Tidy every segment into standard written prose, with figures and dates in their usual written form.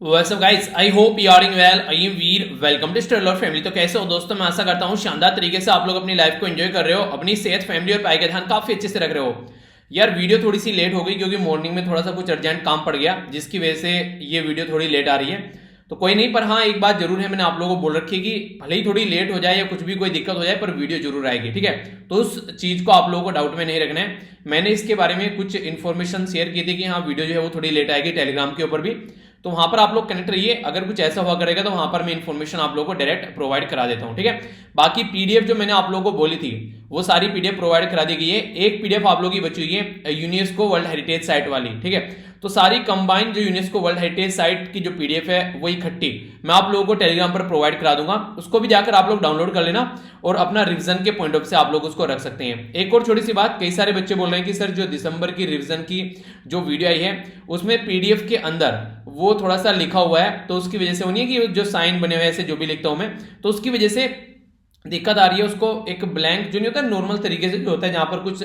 What's up guys, I hope you are doing well. I am Veer, welcome to stellar family. तो कैसे हो दोस्तों, मैं आशा करता हूँ शानदार तरीके से आप लोग अपनी लाइफ को एंजॉय कर रहे हो, अपनी सेहत, फैमिली और पढ़ाई का ध्यान काफी अच्छे से रख रहे हो। यार वीडियो थोड़ी सी लेट हो गई क्योंकि मॉर्निंग में थोड़ा सा कुछ अर्जेंट काम पड़ गया, जिसकी वजह से ये वीडियो थोड़ी लेट आ रही है। तो कोई नहीं, पर हाँ एक बात जरूर है, मैंने आप लोगों को बोल रखी है कि भले ही थोड़ी लेट हो जाए या कुछ भी कोई दिक्कत हो जाए पर वीडियो जरूर आएगी, ठीक है। तो उस चीज को आप लोगों को डाउट में नहीं रखना है। मैंने इसके बारे में कुछ इन्फॉर्मेशन शेयर की थी कि हाँ वीडियो जो है वो थोड़ी लेट आएगी टेलीग्राम के ऊपर भी, तो वहां पर आप लोग कनेक्ट रहिए। अगर कुछ ऐसा हुआ करेगा तो वहां पर मैं इन्फॉर्मेशन आप लोगों को डायरेक्ट प्रोवाइड करा देता हूं, ठीक है। बाकी पीडीएफ जो मैंने आप लोगों को बोली थी वो सारी पीडीएफ प्रोवाइड करा दी गई है। एक पीडीएफ आप लोगों की बची हुई है यूनेस्को वर्ल्ड हेरिटेज साइट वाली, ठीक है। तो सारी कंबाइंड जो यूनेस्को वर्ल्ड हेरिटेज साइट की जो पीडीएफ है वो इकट्ठी मैं आप लोगों को टेलीग्राम पर प्रोवाइड करा दूंगा। उसको भी जाकर आप लोग डाउनलोड कर लेना और अपना रिवीजन के पॉइंट ऑफ से आप लोग उसको रख सकते हैं। एक और छोटी सी बात, कई सारे बच्चे बोल रहे हैं कि सर जो दिसंबर की रिवीजन की जो वीडियो आई है उसमें पीडीएफ के अंदर वो थोड़ा सा लिखा हुआ है, तो उसकी वजह से वो नहीं है कि जो साइन बने हुए ऐसे जो भी लिखता हूं मैं, तो उसकी वजह से दिक्कत आ रही है। उसको एक ब्लैंक जो नहीं होता नॉर्मल तरीके से जो होता है जहां पर कुछ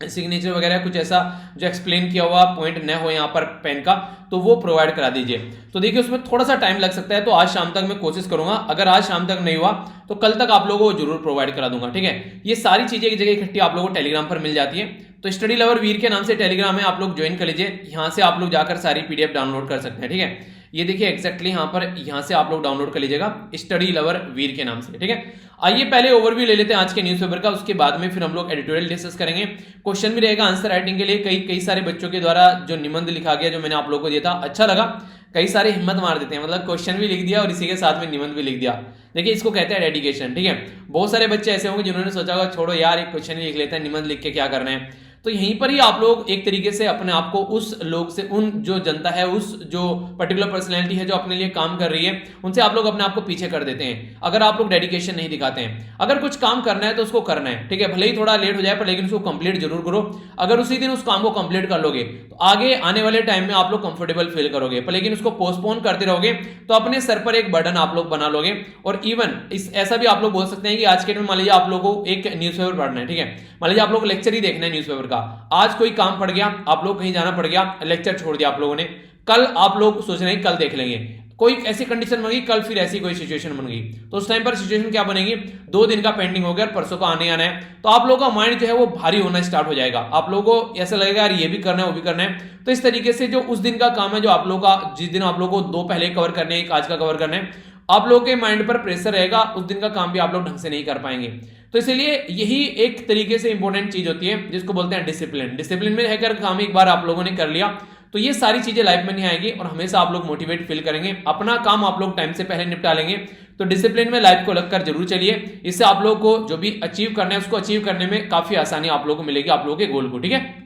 सिग्नेचर वगैरह कुछ ऐसा जो एक्सप्लेन किया हुआ पॉइंट न हो यहाँ पर पेन का, तो वो प्रोवाइड करा दीजिए। तो देखिए उसमें थोड़ा सा टाइम लग सकता है, तो आज शाम तक मैं कोशिश करूंगा। अगर आज शाम तक नहीं हुआ तो कल तक आप लोगों को जरूर प्रोवाइड करा दूंगा, ठीक है। ये सारी चीजें एक जगह इकट्ठी आप लोगों को टेलीग्राम पर मिल जाती है। तो स्टडी लवर वीर के नाम से टेलीग्राम है, आप लोग ज्वाइन कर लीजिए। यहाँ से आप लोग जाकर सारी पीडीएफ डाउनलोड कर सकते हैं, ठीक है। ये देखिए एग्जैक्टली यहाँ से आप लोग डाउनलोड कर लीजिएगा स्टडी लवर वीर के नाम से, ठीक है। आइए पहले ओवरव्यू ले लेते हैं आज के न्यूज़पेपर का, उसके बाद में फिर हम लोग एडिटोरियल डिस्कस करेंगे। क्वेश्चन भी रहेगा आंसर राइटिंग के लिए। कई सारे बच्चों के द्वारा जो निबंध लिखा गया जो मैंने आप लोगों को दिया था अच्छा लगा। कई सारे हिम्मत मार देते हैं, मतलब क्वेश्चन भी लिख दिया और इसी के साथ में निबंध भी लिख दिया। देखिए इसको कहते हैं डेडिकेशन, ठीक है। बहुत सारे बच्चे ऐसे होंगे जिन्होंने सोचा होगा छोड़ो यार एक क्वेश्चन ही लिख लेते हैं, निबंध लिख के क्या करना है। तो यहीं पर ही आप लोग एक तरीके से अपने आप को उस लोग से, उन जो जनता है, उस जो पर्टिकुलर पर्सनैलिटी है जो अपने लिए काम कर रही है, उनसे आप लोग अपने आप को पीछे कर देते हैं अगर आप लोग डेडिकेशन नहीं दिखाते हैं। अगर कुछ काम करना है तो उसको करना है, ठीक है। भले ही थोड़ा लेट हो जाए पर लेकिन उसको कंप्लीट जरूर करो। अगर उसी दिन उस काम को कंप्लीट कर लोगे तो आगे आने वाले टाइम में आप लोग कंफर्टेबल फील करोगे, पर लेकिन उसको पोस्टपोन करते रहोगे तो अपने सर पर एक बर्डन आप लोग बना लोगे। और इवन ऐसा भी आप लोग बोल सकते हैं कि आज के टाइम में मान लीजिए आप लोगों को एक न्यूज़पेपर पढ़ना है, ठीक है। मान लीजिए आप लोग लेक्चर ही देखना है न्यूज़पेपर का, आज कोई काम पड़ गया, आप लोग कहीं जाना पड़ गया, लेक्चर छोड़ दिया आप लोगों ने, कल आप लोग सोच रहे हैं कल देख लेंगे। कोई ऐसी कंडीशन बन गई, कल फिर ऐसी कोई सिचुएशन बन गई, तो उस टाइम पर सिचुएशन क्या बनेगी, 2 दिन का पेंडिंग हो गया, परसों का आने आना है, तो आप लोगों का माइंड जो है वो भारी होना स्टार्ट हो जाएगा। आप लोगों को ऐसा लगेगा यार ये भी करना है वो भी करना है। तो इस तरीके से जो उस दिन का काम है, जो आप लोगों का जिस दिन आप लोगों को 2 पहले कवर करने हैं, एक आज का कवर करना है, आप लोगों के माइंड पर प्रेशर रहेगा, उस दिन का काम भी आप लोग ढंग से नहीं कर पाएंगे। तो इसलिए यही एक तरीके से इंपॉर्टेंट चीज होती है जिसको बोलते हैं डिसिप्लिन। डिसिप्लिन में रहकर काम एक बार आप लोगों ने कर लिया तो ये सारी चीजें लाइफ में नहीं आएगी और हमेशा आप लोग मोटिवेट फील करेंगे, अपना काम आप लोग टाइम से पहले निपटा लेंगे। तो डिसिप्लिन में लाइफ को लगकर जरूर चलिए, इससे आप लोग को जो भी अचीव करना है उसको अचीव करने में काफी आसानी आप लोगों को मिलेगी, आप लोगों के गोल को, ठीक है।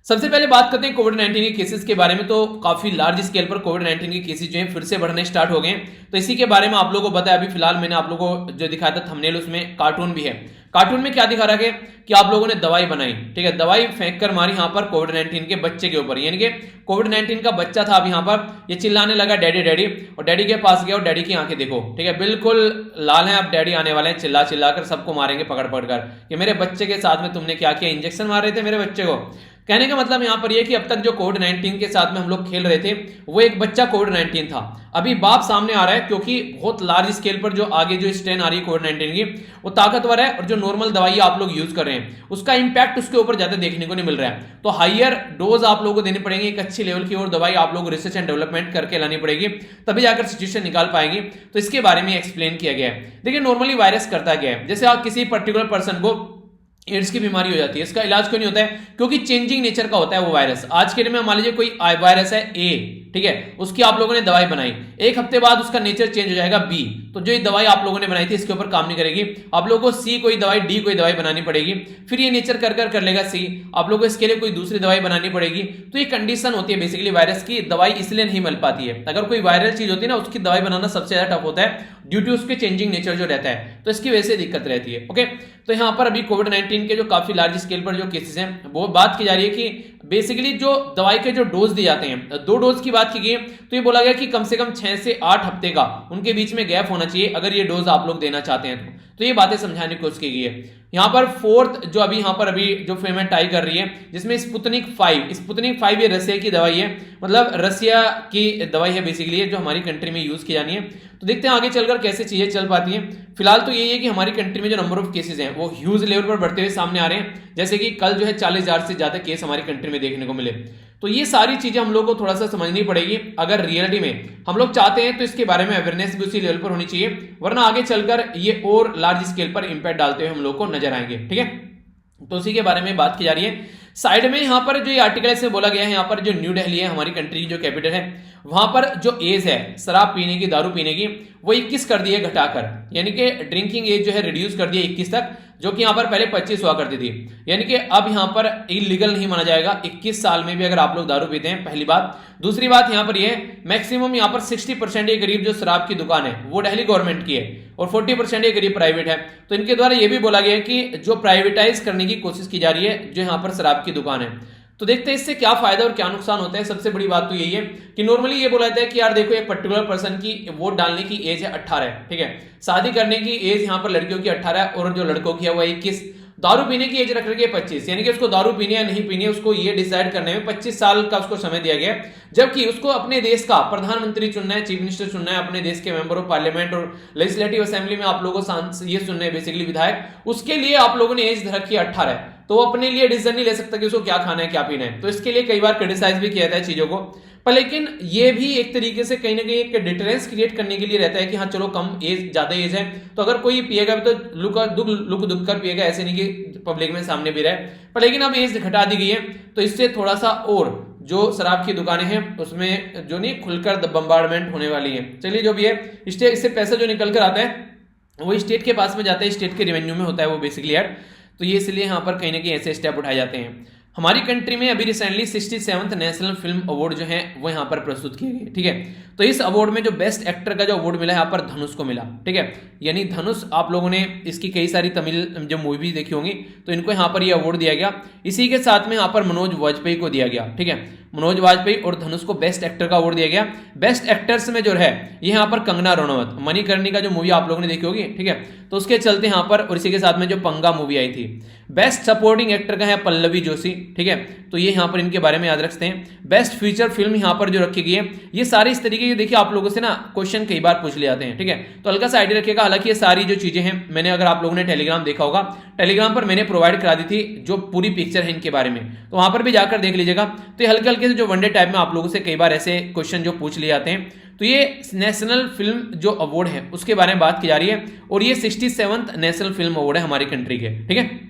सबसे पहले बात करते हैं कोविड-19 के केसेस के बारे में। तो काफी लार्ज स्केल पर कोविड-19 के केसेस जो हैं फिर से बढ़ने स्टार्ट हो गए हैं। तो इसी के बारे में आप लोगों को बताया। अभी फिलहाल मैंने आप लोगों को जो दिखाया था थंबनेल, उसमें कार्टून भी है। कार्टून में क्या दिखा रहा है कि आप लोगों ने दवाई बनाई, ठीक है, दवाई फेंक कर मारी यहाँ पर कोविड-19 के बच्चे के ऊपर, यानी कि कोविड-19 का बच्चा था। अब यहाँ पर ये चिल्लाने लगा डैडी डैडी, और डैडी के पास गया और डैडी की आंखें देखो, ठीक है, बिल्कुल लाल है। अब डैडी आने वाले हैं, चिल्ला चिल्ला कर सबको मारेंगे पकड़ पकड़ कर कि मेरे बच्चे के साथ में तुमने क्या किया, इंजेक्शन मार रहे थे मेरे बच्चे को। कहने का मतलब यहां पर यह कि अब तक जो कोविड-19 के साथ में हम लोग खेल रहे थे वो एक बच्चा कोविड-19 था। अभी बाप सामने आ रहा है क्योंकि बहुत लार्ज स्केल पर जो आगे जो स्ट्रेन आ रही है कोविड-19 की वो ताकतवर है, और जो नॉर्मल दवाई आप लोग यूज कर रहे हैं उसका इंपैक्ट उसके ऊपर ज्यादा देखने को नहीं मिल रहा है। तो हाइयर डोज आप लोगों को देनी पड़ेगी, एक अच्छी लेवल की और दवाई आप लोग रिसर्च एंड डेवलपमेंट करके लानी पड़ेगी, तभी जाकर सिचुएशन निकाल पाएंगे। तो इसके बारे में एक्सप्लेन किया गया है। देखिए नॉर्मली वायरस करता क्या है, जैसे आप किसी पर्टिकुलर पर्सन को एड्स की बीमारी हो जाती है, इसका इलाज क्यों नहीं होता है, क्योंकि चेंजिंग नेचर का होता है वो वायरस। आज के दिन में मान लीजिए कोई वायरस है ए, ठीक है, उसकी आप लोगों ने दवाई बनाई, एक हफ्ते बाद उसका नेचर चेंज हो जाएगा बी, तो जो ये दवाई आप लोगों ने बनाई थी इसके ऊपर काम नहीं करेगी, आप लोगों को सी कोई दवाई, डी कोई दवाई बनानी पड़ेगी, फिर ये नेचर कर लेगा सी, आप लोगों को इसके लिए कोई दूसरी दवाई बनानी पड़ेगी। तो ये कंडीशन होती है बेसिकली वायरस की, दवाई इसलिए नहीं मिल पाती है। अगर कोई वायरल चीज होती है ना उसकी दवाई बनाना सबसे ज्यादा टफ होता है ड्यू टू उसके चेंजिंग नेचर जो रहता है, तो इसकी वजह से दिक्कत रहती है। ओके, तो यहाँ पर अभी कोविड-19 के जो काफी लार्ज स्केल पर जो केसेस हैं वो बात की जा रही है कि बेसिकली जो दवाई के जो डोज दिए जाते हैं, 2 डोज की बात की गई है, तो ये बोला गया कि कम से कम 6 से 8 हफ्ते का उनके बीच में गैप होना चाहिए अगर ये डोज आप लोग देना चाहते हैं। तो ये बातें समझाने की कोशिश की गई है। यहाँ पर फोर्थ जो अभी जो फिल्म टाई कर रही है, जिसमें स्पुतनिक 5 ये रसिया की दवाई है, मतलब रसिया की दवाई है बेसिकली, जो हमारी कंट्री में यूज की जानी है। तो देखते हैं आगे चलकर कैसे चीजें चल पाती हैं। फिलहाल तो यही है कि हमारी कंट्री में जो नंबर ऑफ केसेस हैं वो ह्यूज लेवल पर बढ़ते हुए सामने आ रहे हैं, जैसे कि कल जो है 40,000 से ज्यादा केस हमारी कंट्री में देखने को मिले। तो ये सारी चीजें हम लोग को थोड़ा सा समझनी पड़ेगी अगर रियलिटी में हम लोग चाहते हैं, तो इसके बारे में अवेयरनेस भी उसी लेवल पर होनी चाहिए, वरना आगे चलकर ये और लार्ज स्केल पर इंपैक्ट डालते हुए हम लोग को नजर आएंगे। ठीक है, तो उसी के बारे में बात की जा रही है। साइड में यहाँ पर जो ये आर्टिकल से बोला गया है, यहाँ पर जो न्यू दिल्ली है हमारी कंट्री की जो कैपिटल है, वहां पर जो एज है शराब पीने की, दारू पीने की, वो 21 कर दी है घटाकर, यानी कि ड्रिंकिंग एज जो है रिड्यूस कर दी है 21 तक, जो कि यहाँ पर पहले 25 हुआ करती थी। यानी कि अब यहाँ पर इलीगल नहीं माना जाएगा 21 साल में भी अगर आप लोग दारू पीते हैं, पहली बात। दूसरी बात यहाँ पर ये मैक्सिमम यहाँ पर 60% ये करीब जो शराब की दुकान है वो दिल्ली गवर्नमेंट की है और 40% ये करीब प्राइवेट है। तो इनके द्वारा ये भी बोला गया है कि जो प्राइवेटाइज करने की कोशिश की जा रही है जो यहाँ पर शराब की दुकान है। तो देखते हैं इससे क्या फायदा और क्या नुकसान होता है। सबसे बड़ी बात तो यही है कि नॉर्मली ये बोला जाता है कि यार देखो एक पर्टिकुलर पर्सन की वोट डालने की एज है 18, ठीक है, शादी करने की एज यहाँ पर लड़कियों की 18 और जो लड़कों की है वो 21, दारू पीने की एज रख रखी है 25, यानी कि उसको दारू पीनी या नहीं पीनी उसको ये डिसाइड करने में 25 साल का उसको समय दिया गया, जबकि उसको अपने देश का प्रधानमंत्री चुनना है, चीफ मिनिस्टर चुनना है, अपने देश के मेंबर ऑफ पार्लियामेंट और लेजिस्लेटिव असेंबली में आप लोगों को ये सुनना है बेसिकली विधायक, उसके लिए आप लोगों ने एज रखी है 18, तो वो अपने लिए डिसीजन नहीं ले सकता कि उसको क्या खाना है क्या पीना है। तो इसके लिए कई बार क्रिटिसाइज भी किया जाता है चीजों को, पर लेकिन ये भी एक तरीके से कहीं ना कहीं एक डिटरेंस क्रिएट करने के लिए रहता है कि हाँ चलो कम एज, ज्यादा एज है तो अगर कोई पिएगा तो लुक दुख कर पिएगा, ऐसे नहीं कि पब्लिक में सामने भी रहे। पर लेकिन अब एज घटा दी गई है तो इससे थोड़ा सा और जो शराब की दुकानें हैं उसमें जो नहीं खुलकर बम्बार्डमेंट होने वाली है। चलिए जो भी है, इससे पैसा जो निकल कर आता है वो स्टेट के पास में जाता है, स्टेट के रेवेन्यू में होता है वो बेसिकली यार। तो ये इसलिए यहाँ पर कहीं ना कहीं ऐसे स्टेप उठाए जाते हैं। हमारी कंट्री में अभी recently 67th national film award जो है वो यहाँ पर प्रस्तुत किए गए, ठीक है। तो इस अवार्ड में जो बेस्ट एक्टर का जो अवार्ड मिला है यहाँ पर धनुष को मिला, ठीक है। यानी धनुष, आप लोगों ने इसकी कई सारी तमिल जो मूवी देखी होंगी तो इनको यहाँ पर ये अवार्ड दिया गया। इसी के साथ में यहाँ पर मनोज वाजपेयी को दिया गया, ठीक है। मनोज वाजपेयी और धनुष को बेस्ट एक्टर का अवार्ड दिया गया। बेस्ट एक्टर्स में जो है ये यहाँ पर कंगना रनौत, मणिकर्णिका जो मूवी आप लोगों ने देखी होगी, ठीक है, तो उसके चलते यहाँ पर, और इसी के साथ में जो पंगा मूवी आई थी। बेस्ट सपोर्टिंग एक्टर का है पल्लवी जोशी, ठीक है, तो ये यहाँ पर इनके बारे में याद रखते हैं। बेस्ट फीचर फिल्म यहाँ पर जो रखी गई है, ये सारी इस तरीके की, देखिए आप लोगों से ना क्वेश्चन कई बार पूछ ले जाते हैं, ठीक है, तो हल्का सा आइडिया रखिएगा। हालांकि ये सारी जो चीजें हैं मैंने, अगर आप लोगों ने टेलीग्राम देखा होगा, टेलीग्राम पर मैंने प्रोवाइड करा दी थी जो पूरी पिक्चर है इनके बारे में, तो वहां पर भी जाकर देख लीजिएगा। तो ये हल्के हल्के से जो वनडे टाइप में आप लोगों से कई बार ऐसे क्वेश्चन जो पूछ लिए जाते हैं, तो ये नेशनल फिल्म जो अवार्ड है उसके बारे में बात की जा रही है और ये 67th नेशनल फिल्म अवार्ड है हमारी कंट्री के, ठीक है।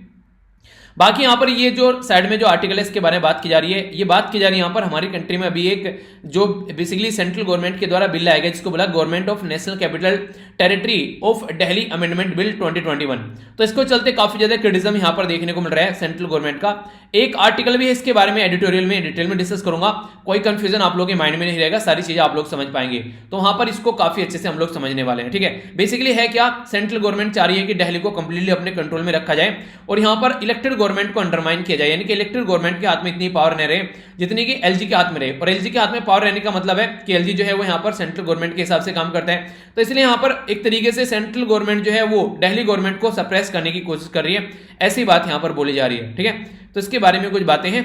बाकी यहाँ पर ये जो साइड में जो आर्टिकल है इसके बारे में बात की जा रही है, ये बात की जा रही है यहाँ पर हमारी कंट्री में अभी एक जो बेसिकली सेंट्रल गवर्नमेंट के द्वारा बिल लाया गया जिसको बोला government of national capital territory of Delhi amendment bill 2021। तो इसको चलते काफी ज्यादा क्रिटिसिज्म यहाँ पर देखने को मिल रहा है सेंट्रल गवर्नमेंट का। एक आर्टिकल भी है इसके बारे में, एडिटोरियल में डिटेल में डिस्कस करूंगा, कोई कंफ्यूजन आप लोगों के माइंड में नहीं रहेगा, सारी चीजें आप लोग समझ पाएंगे। तो वहां पर इसको काफी अच्छे से हम लोग समझने वाले हैं, ठीक है। बेसिकली है क्या, सेंट्रल गवर्नमेंट चाह रही है कि दिल्ली को कंप्लीटली अपने कंट्रोल में रखा जाए और यहाँ पर इलेक्टेड गवर्नमेंट को अंडरमाइन किया जाए, यानी कि इलेक्टेड गवर्नमेंट के हाथ में इतनी पावर नहीं रहे जितनी कि एलजी के हाथ में रहे। और एलजी के हाथ में पावर रहने का मतलब है कि एलजी जो है वो यहाँ पर सेंट्रल गवर्नमेंट के हिसाब से काम करता है। तो इसलिए यहाँ पर एक तरीके से सेंट्रल गवर्नमेंट जो है वो दिल्ली गवर्नमेंट को सप्रेस करने की कोशिश कर रही है, ऐसी बात यहाँ पर बोली जा रही है, ठीक है। तो इसके बारे में कुछ बातें हैं,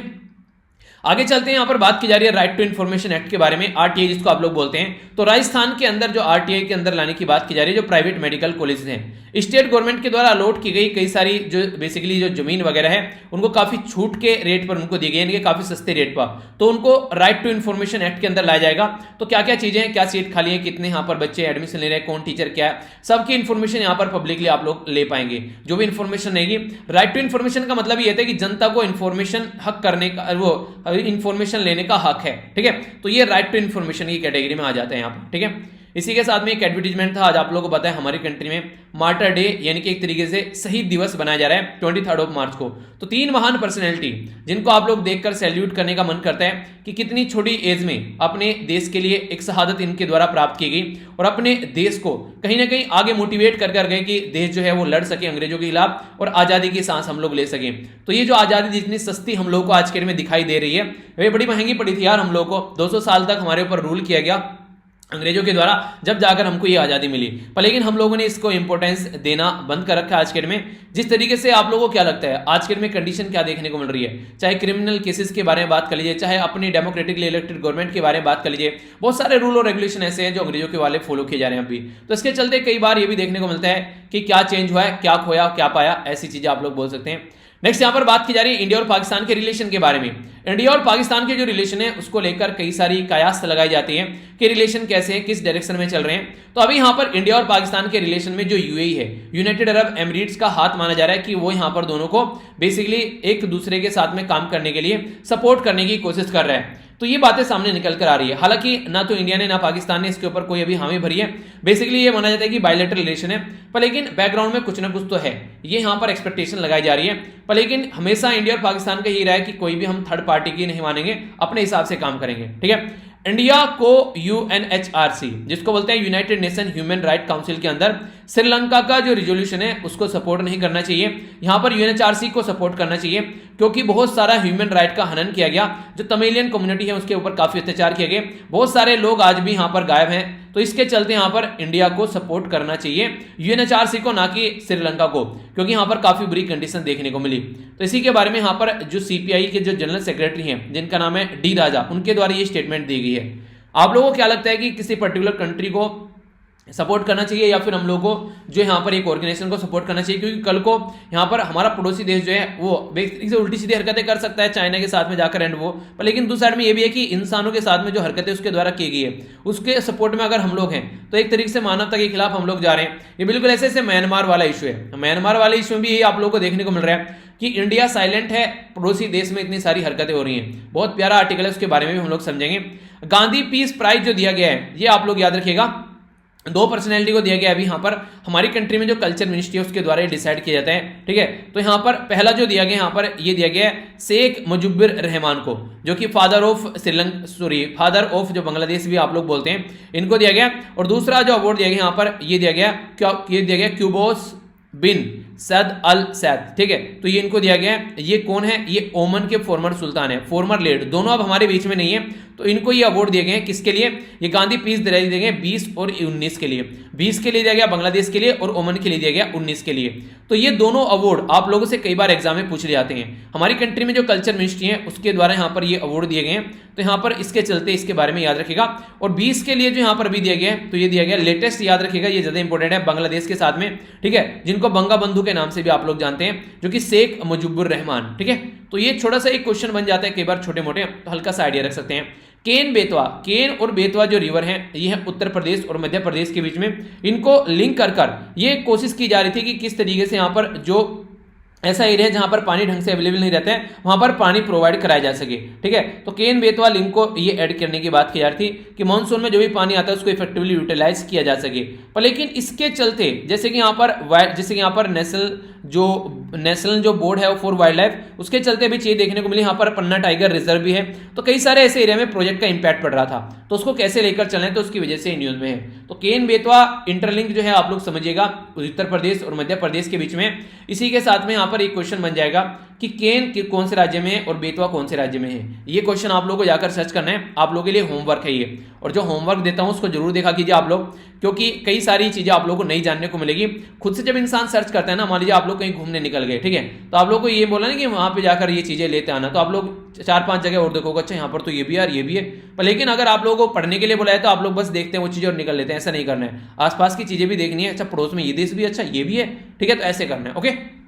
आगे चलते हैं। यहाँ पर बात की जा रही है राइट टू इन्फॉर्मेशन एक्ट के बारे में, आरटीआई जिसको आप लोग बोलते हैं। तो राजस्थान के अंदर जो आरटीआई के अंदर लाने की बात की जा रही है, जो प्राइवेट मेडिकल कॉलेज हैं, स्टेट गवर्नमेंट के द्वारा अलॉट की गई कई सारी जो बेसिकली जो जमीन वगैरह है उनको काफी छूट के रेट पर उनको दी गई, यानी कि काफी सस्ते रेट पर, तो उनको राइट टू इन्फॉर्मेशन एक्ट के अंदर लाया जाएगा। तो क्या क्या चीजें हैं, क्या सीट खाली है, कितने यहाँ पर बच्चे एडमिशन ले रहे हैं, कौन टीचर क्या है, सबकी इन्फॉर्मेशन यहाँ पर पब्लिकली आप लोग ले पाएंगे। जो भी इन्फॉर्मेशन रहेगी, राइट टू इन्फॉर्मेशन का मतलब ये है कि जनता को इन्फॉर्मेशन हक करने का, वो इन्फॉर्मेशन लेने का हक है, ठीक है। तो ये राइट टू इन्फॉर्मेशन की कैटेगरी में आ जाते हैं यहाँ पर, ठीक है। इसी के साथ में एक एडवर्टीजमेंट था, आज आप लोगों को पता है हमारी कंट्री में मार्टर डे यानी कि एक तरीके से शहीद दिवस बनाया जा रहा है 23 मार्च को। तो 3 महान पर्सनैलिटी जिनको आप लोग देखकर सैल्यूट करने का मन करता है कि कितनी छोटी एज में अपने देश के लिए एक शहादत इनके द्वारा प्राप्त की गई और अपने देश को कहीं ना कहीं आगे मोटिवेट कर गए कि देश जो है वो लड़ सके अंग्रेजों के खिलाफ और आजादी की सांस हम लोग ले सके। तो ये जो आजादी जितनी सस्ती हम लोग को आज के डेट में दिखाई दे रही है, वे बड़ी महंगी पड़ी थी यार हम लोग को। 200 साल तक हमारे ऊपर रूल किया गया, अंग्रेजों के द्वारा जब जाकर हमको ये आज़ादी मिली। पर लेकिन हम लोगों ने इसको इंपॉर्टेंस देना बंद कर रखा है आज के डेट में। जिस तरीके से आप लोगों को क्या लगता है आज के डेट में कंडीशन क्या देखने को मिल रही है, चाहे क्रिमिनल केसेस के बारे में बात कर लीजिए, चाहे अपनी डेमोक्रेटिकली इलेक्टेड गवर्नमेंट के बारे में बात कर लीजिए, बहुत सारे रूल और रेगुलेशन ऐसे हैं जो अंग्रेजों के वाले फॉलो किए जा रहे हैं अभी। तो इसके चलते कई बार ये भी देखने को मिलता है कि क्या चेंज हुआ है, क्या खोया, क्या पाया, ऐसी चीजें आप लोग बोल सकते हैं। नेक्स्ट यहां पर बात की जा रही है इंडिया और पाकिस्तान के रिलेशन के बारे में। इंडिया और पाकिस्तान के जो रिलेशन है उसको लेकर कई सारी कयास लगाई जाती है कि रिलेशन कैसे हैं, किस डायरेक्शन में चल रहे हैं। तो अभी यहां पर इंडिया और पाकिस्तान के रिलेशन में जो यूएई है, यूनाइटेड अरब एमिरेट्स का हाथ माना जा रहा है कि वो यहां पर दोनों को बेसिकली एक दूसरे के साथ में काम करने के लिए सपोर्ट करने की कोशिश कर रहा है। तो ये बातें सामने निकल कर आ रही है। हालांकि ना तो इंडिया ने ना पाकिस्तान ने इसके ऊपर कोई अभी हामी भरी है। बेसिकली ये माना जाता है कि बायलैटरल रिलेशन है, पर लेकिन बैकग्राउंड में कुछ ना कुछ तो है, ये यहाँ पर एक्सपेक्टेशन लगाई जा रही है। पर लेकिन हमेशा इंडिया और पाकिस्तान का ही रहा है कि कोई भी हम थर्ड पार्टी की नहीं मानेंगे, अपने हिसाब से काम करेंगे। ठीक है, इंडिया को यूएनएचआरसी जिसको बोलते हैं United nation human right council के अंदर श्रीलंका का जो रिजोल्यूशन है उसको सपोर्ट नहीं करना चाहिए। यहां पर यूएनएचआरसी को सपोर्ट करना चाहिए क्योंकि बहुत सारा ह्यूमन राइट का हनन किया गया, जो तमिलियन कम्युनिटी है उसके ऊपर काफी अत्याचार किए गए, बहुत सारे लोग आज भी यहां पर गायब हैं। तो इसके चलते यहां पर इंडिया को सपोर्ट करना चाहिए यूएनएचआरसी को, ना कि श्रीलंका को, क्योंकि यहां पर काफी बुरी कंडीशन देखने को मिली। तो इसी के बारे में यहां पर जो सीपीआई के जो जनरल सेक्रेटरी हैं जिनका नाम है डी राजा, उनके द्वारा ये स्टेटमेंट दी गई है। आप लोगों को क्या लगता है कि किसी पर्टिकुलर कंट्री को सपोर्ट करना चाहिए या फिर हम लोगों को जो यहाँ पर एक ऑर्गेनाइजेशन को सपोर्ट करना चाहिए? क्योंकि कल को यहाँ पर हमारा पड़ोसी देश जो है वो से उल्टी सीधी हरकतें कर सकता है चाइना के साथ में जाकर एंड वो, पर लेकिन दूसरी साइड में ये भी है कि इंसानों के साथ में जो हरकतें उसके द्वारा की गई है उसके सपोर्ट में अगर हम लोग हैं तो एक तरीके से मानवता के खिलाफ हम लोग जा रहे हैं। ये बिल्कुल ऐसे ऐसे म्यांमार वाला इशू है। म्यांमार वाले इशू में भी यही आप लोगों को देखने को मिल रहा है कि इंडिया साइलेंट है, पड़ोसी देश में इतनी सारी हरकतें हो रही हैं। बहुत प्यारा आर्टिकल है, उसके बारे में भी हम लोग समझेंगे। गांधी पीस प्राइज जो दिया गया है ये आप लोग याद रखिएगा, दो पर्सनैलिटी को दिया गया है। अभी यहाँ पर हमारी कंट्री में जो कल्चर मिनिस्ट्री है उसके द्वारा ये डिसाइड किया जाता है। ठीक है, तो यहाँ पर पहला जो दिया गया यहाँ पर ये दिया गया है शेख मुजिबुर रहमान को, जो कि फादर ऑफ जो बांग्लादेश भी आप लोग बोलते हैं, इनको दिया गया। और दूसरा जो अवार्ड दिया गया यहाँ पर ये दिया गया क्यूबोस बिन सैद अल सैद। ठीक है, तो ये इनको दिया गया है। ये कौन है? ये ओमन के फॉर्मर सुल्तान है, फॉर्मर लेड, दोनों अब हमारे बीच में नहीं है। तो इनको ये अवार्ड दिए गए हैं, किसके लिए? ये गांधी पीस दिए गए 20 और 19 के लिए। 20 के लिए दिया गया बांग्लादेश के लिए और ओमन के लिए दिया गया 19 के लिए। तो ये दोनों अवार्ड आप लोगों से कई बार एग्जाम में पूछ ले जाते हैं। हमारी कंट्री में जो कल्चर मिनिस्ट्री है उसके द्वारा यहाँ पर ये अवार्ड दिए गए हैं। तो यहाँ पर इसके चलते इसके बारे में याद रखिएगा। और 20 के लिए जो यहाँ पर भी दिया गया है तो ये दिया गया लेटेस्ट, याद रखिएगा ये ज्यादा इंपॉर्टेंट है, बांग्लादेश के साथ में। ठीक है, जिनको बंगा बंधु के नाम से भी आप लोग जानते हैं, जो कि शेख मुजिबुर रहमान। ठीक है, तो ये छोटा सा एक क्वेश्चन बन जाता है कई बार छोटे मोटे, तो हल्का सा आइडिया रख सकते हैं। केन और बेतवा जो रिवर हैं ये है उत्तर प्रदेश और मध्य प्रदेश के बीच में, इनको लिंक कर ये कोशिश की जा रही थी कि किस तरीके से यहाँ पर जो ऐसा एरिया है जहां पर पानी ढंग से अवेलेबल नहीं रहता है वहां पर पानी प्रोवाइड कराया जा सके। ठीक है, तो केन बेतवा लिंक को ये ऐड करने की बात की जा रही थी कि मानसून में जो भी पानी आता है उसको इफेक्टिवली यूटिलाइज किया जा सके। पर लेकिन इसके चलते जैसे कि यहाँ पर नेशनल जो बोर्ड है फॉर वाइल्ड लाइफ, उसके चलते भी चीज देखने को मिली। यहाँ पर पन्ना टाइगर रिजर्व भी है, तो कई सारे ऐसे एरिया में प्रोजेक्ट का इंपैक्ट पड़ रहा था, तो उसको कैसे लेकर चलना है तो उसकी वजह से न्यूज में है। तो केन बेतवा इंटरलिंक जो है आप लोग समझिएगा उत्तर प्रदेश और मध्य प्रदेश के बीच में। इसी के साथ में यहाँ पर एक क्वेश्चन बन जाएगा कि केन कौन से राज्य में है और बेतवा कौन से राज्य में है। ये क्वेश्चन आप लोगों को जाकर सर्च करना है, आप लोगों के लिए होमवर्क है ये। और जो होमवर्क देता हूं उसको जरूर देखा कीजिए आप लोग, क्योंकि कई सारी चीजें आप लोगों को नहीं जानने को मिलेगी। खुद से जब इंसान सर्च करता है ना, मान लीजिए आप लोग कहीं घूमने निकल गए, ठीक है, तो आप लोग को ये बोला ना कि वहां पे जाकर ये चीजें लेते आना, तो आप लोग 4-5 जगह और देखोगे, अच्छा यहाँ पर तो ये भी यार ये भी है। पर लेकिन अगर आप लोगों को पढ़ने के लिए बोला है तो आप लोग बस देखते हैं वो चीजें और निकल लेते हैं, ऐसा नहीं करना है। आसपास की चीजें भी देखनी है, अच्छा पड़ोस में ये देश भी, अच्छा ये भी है, ठीक है, तो ऐसे करना है। ओके,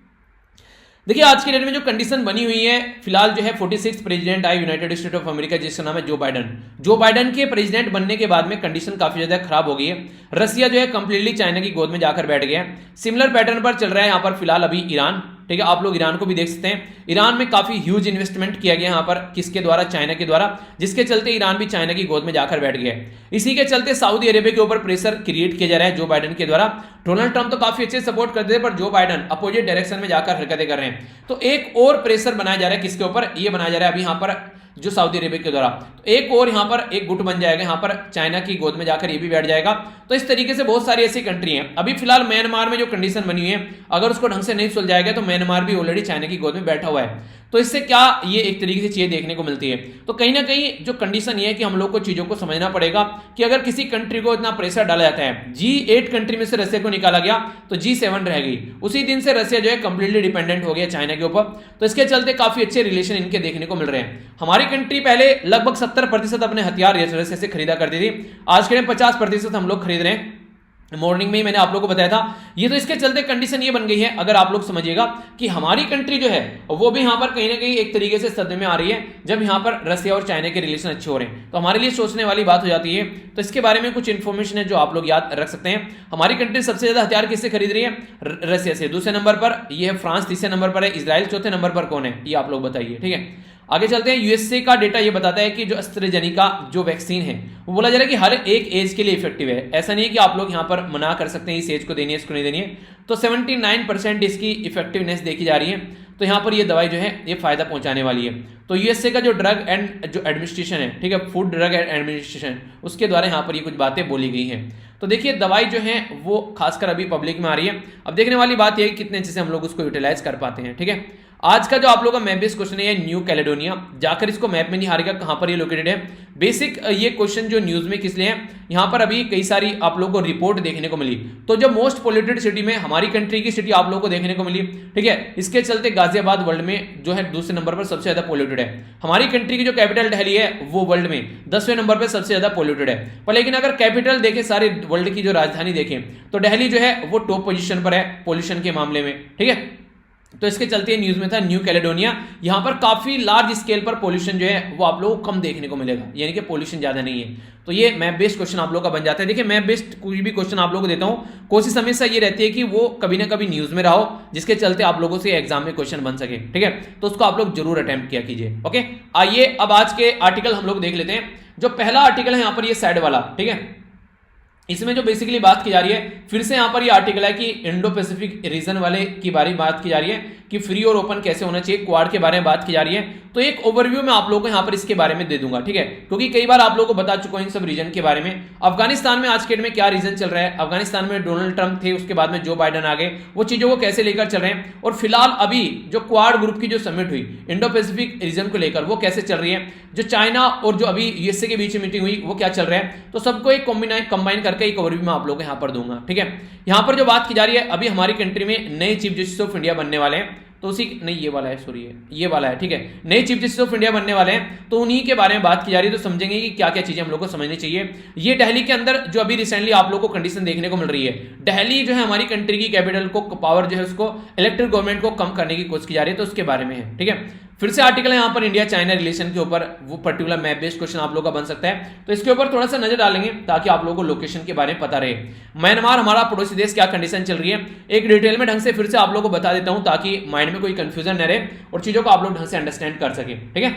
देखिए आज की डेट में जो कंडीशन बनी हुई है, फिलहाल जो है 46 प्रेसिडेंट आए यूनाइटेड स्टेट ऑफ अमेरिका, जिसका नाम है जो बाइडन के प्रेसिडेंट बनने के बाद में कंडीशन काफी ज्यादा खराब हो गई है। रसिया जो है कंप्लीटली चाइना की गोद में जाकर बैठ गया है। सिमिलर पैटर्न पर चल रहा है यहाँ पर फिलहाल अभी ईरान। ठीक है, आप लोग ईरान को भी देख सकते हैं। ईरान में काफी ह्यूज इन्वेस्टमेंट किया गया यहाँ पर, किसके द्वारा? चाइना के द्वारा, जिसके चलते ईरान भी चाइना की गोद में जाकर बैठ गया है। इसी के चलते सऊदी अरेबिया के ऊपर प्रेशर क्रिएट किया जा रहा है जो बाइडन के द्वारा। डोनाल्ड ट्रंप तो काफी अच्छे सपोर्ट करते थे, पर जो बाइडन अपोजिट डायरेक्शन में जाकर हरकतें कर रहे हैं। तो एक और प्रेशर बनाया जा रहा है, किसके ऊपर? ये बनाया जा रहा है अभी यहाँ पर जो सऊदी अरेबिया के द्वारा। तो एक और यहाँ पर एक गुट बन जाएगा, यहाँ पर चाइना की गोद में जाकर ये भी बैठ जाएगा। तो इस तरीके से बहुत सारी ऐसी कंट्री हैं। अभी फिलहाल म्यांमार में जो कंडीशन बनी हुई है, अगर उसको ढंग से नहीं सुलझाएगा तो म्यांमार भी ऑलरेडी चाइना की गोद में बैठा हुआ है। तो इससे क्या ये एक तरीके से चीजें देखने को मिलती है। तो कहीं ना कहीं जो कंडीशन ये है कि हम लोग को चीजों को समझना पड़ेगा कि अगर किसी कंट्री को इतना प्रेशर डाला जाता है, G8 कंट्री में से रशिया को निकाला गया तो G7 रह गई, उसी दिन से रशिया जो है कंप्लीटली डिपेंडेंट हो गया चाइना के ऊपर। तो इसके चलते काफी अच्छे रिलेशन इनके देखने को मिल रहे हैं। हमारी कंट्री पहले लगभग 70% अपने हथियार रशिया से खरीदा करती थी, आज के टाइम 50% हम लोग खरीद रहे हैं। मॉर्निंग में ही मैंने आप लोगों को बताया था। ये तो इसके चलते कंडीशन ये बन गई है, अगर आप लोग समझिएगा कि हमारी कंट्री जो है वो भी यहां पर कहीं ना कहीं एक तरीके से सदमे में आ रही है जब यहां पर रशिया और चाइना के रिलेशन अच्छे हो रहे हैं। तो हमारे लिए सोचने वाली बात हो जाती है। तो इसके बारे में कुछ इंफॉर्मेशन है जो आप लोग याद रख सकते हैं। हमारी कंट्री सबसे ज्यादा हथियार किससे खरीद रही है? रशिया से। दूसरे नंबर पर यह है फ्रांस, तीसरे नंबर पर है इजराइल, चौथे नंबर पर कौन है ये आप लोग बताइए। ठीक है, आगे चलते हैं। यूएसए का डेटा ये बताता है कि जो एस्ट्राजेनेका जो वैक्सीन है वो बोला जा रहा है कि हर एक एज के लिए इफेक्टिव है। ऐसा नहीं है कि आप लोग यहां पर मना कर सकते हैं इस एज को देनी है इसको नहीं देनी है। तो 79% इसकी इफेक्टिवनेस देखी जा रही है। तो यहां पर ये दवाई जो है ये फायदा पहुंचाने वाली है। तो यूएसए का जो ड्रग एंड जो एडमिनिस्ट्रेशन है, ठीक है, फूड ड्रग एंड एडमिनिस्ट्रेशन, उसके द्वारा यहां पर ये कुछ बातें बोली गई हैं। तो देखिए दवाई जो है वो खासकर अभी पब्लिक में आ रही है। अब देखने वाली बात यह है कि कितने अच्छे से हम लोग उसको यूटिलाइज कर पाते हैं। ठीक है, आज का जो आप लोगों का मैप बेस्ड क्वेश्चन है न्यू कैलेडोनिया, जाकर इसको मैप में नहीं हारेगा कहां पर ये लोकेटेड है। बेसिक ये क्वेश्चन जो न्यूज में किस लिए है, यहां पर अभी कई सारी आप लोगों को रिपोर्ट देखने को मिली। तो जो मोस्ट पोल्यूटेड सिटी में हमारी कंट्री की सिटी आप लोगों को देखने को मिली। ठीक है, इसके चलते गाजियाबाद वर्ल्ड में जो है दूसरे नंबर पर सबसे ज्यादा पोल्यूटेड है। हमारी कंट्री की जो कैपिटल दिल्ली है वो वर्ल्ड में 10वें नंबर पर सबसे ज्यादा पोल्यूटेड है। पर लेकिन अगर कैपिटल देखें सारे वर्ल्ड की जो राजधानी देखें तो दिल्ली जो है वो टॉप पोजीशन पर है पोल्यूशन के मामले में। ठीक है, तो इसके चलते न्यूज में था न्यू कैलेडोनिया, यहां पर काफी लार्ज स्केल पर पोल्यूशन जो है वो आप लोगों को कम देखने को मिलेगा, यानी कि पोल्यूशन ज्यादा नहीं है। तो ये मैप बेस्ड क्वेश्चन आप लोगों का बन जाता है। देखिए मैप बेस्ड कोई भी क्वेश्चन आप लोगों को देता हूं, कोशिश हमेशा ये रहती है कि वो कभी ना कभी न्यूज में रहो जिसके चलते आप लोगों से एग्जाम में क्वेश्चन बन सके। ठीक है, तो उसको आप लोग जरूर अटेम्प्ट किया कीजिए। ओके, आइए अब आज के आर्टिकल हम लोग देख लेते हैं। जो पहला आर्टिकल है यहाँ पर ये साइड वाला, ठीक है, इसमें जो बेसिकली बात की जा रही है, फिर से यहां पर ये आर्टिकल है कि इंडो पैसिफिक रीजन वाले की बारे बात की जा रही है कि फ्री और ओपन कैसे होना चाहिए, क्वाड के बारे में बात की जा रही है। तो एक ओवरव्यू मैं आप लोगों को यहां पर इसके बारे में दे दूंगा। ठीक है, क्योंकि कई बार आप लोगों को बता चुका हूं इन सब रीजन के बारे में। अफगानिस्तान में आज के डेट में क्या रीजन चल रहा है, अफगानिस्तान में डोनाल्ड ट्रंप थे, उसके बाद में जो बाइडन आ गए, वो चीजों को कैसे लेकर चल रहे हैं, और फिलहाल अभी जो क्वाड ग्रुप की जो समिट हुई इंडो पैसिफिक रीजन को लेकर वो कैसे चल रही है, जो चाइना और जो अभी यूएसए के बीच में मीटिंग हुई वो क्या चल रहा है। तो सबको एक कंबाइन करके एक ओवरव्यू मैं आप लोगों को यहां पर दूंगा। ठीक है, यहां पर जो बात की जा रही है, अभी हमारी कंट्री में नए चीफ जस्टिस ऑफ इंडिया बनने वाले हैं। तो उसी नहीं ये वाला है, सॉरी ये वाला है। ठीक है, नए चीफ जस्टिस ऑफ इंडिया बनने वाले हैं, तो उन्हीं के बारे में बात की जा रही है। तो समझेंगे कि क्या क्या चीजें हम लोग को समझनी चाहिए। ये दिल्ली के अंदर जो अभी रिसेंटली आप लोग को कंडीशन देखने को मिल रही है, दिल्ली जो है हमारी कंट्री की कैपिटल को पावर जो है उसको इलेक्टेड गवर्नमेंट को कम करने की कोशिश की जा रही है, तो उसके बारे में है। ठीक है, फिर से आर्टिकल है यहाँ पर इंडिया चाइना रिलेशन के ऊपर, वो पर्टिकुलर मैप बेस्ड क्वेश्चन आप लोग का बन सकता है। तो इसके ऊपर थोड़ा सा नजर डालेंगे ताकि आप लोगों को लोकेशन के बारे में पता रहे। म्यांमार हमारा पड़ोसी देश, क्या कंडीशन चल रही है, एक डिटेल में ढंग से फिर से आप लोगों को बता देता हूं ताकि माइंड में कोई कंफ्यूजन न रहे और चीजों को आप लोग ढंग से अंडरस्टैंड कर सके। ठीक है,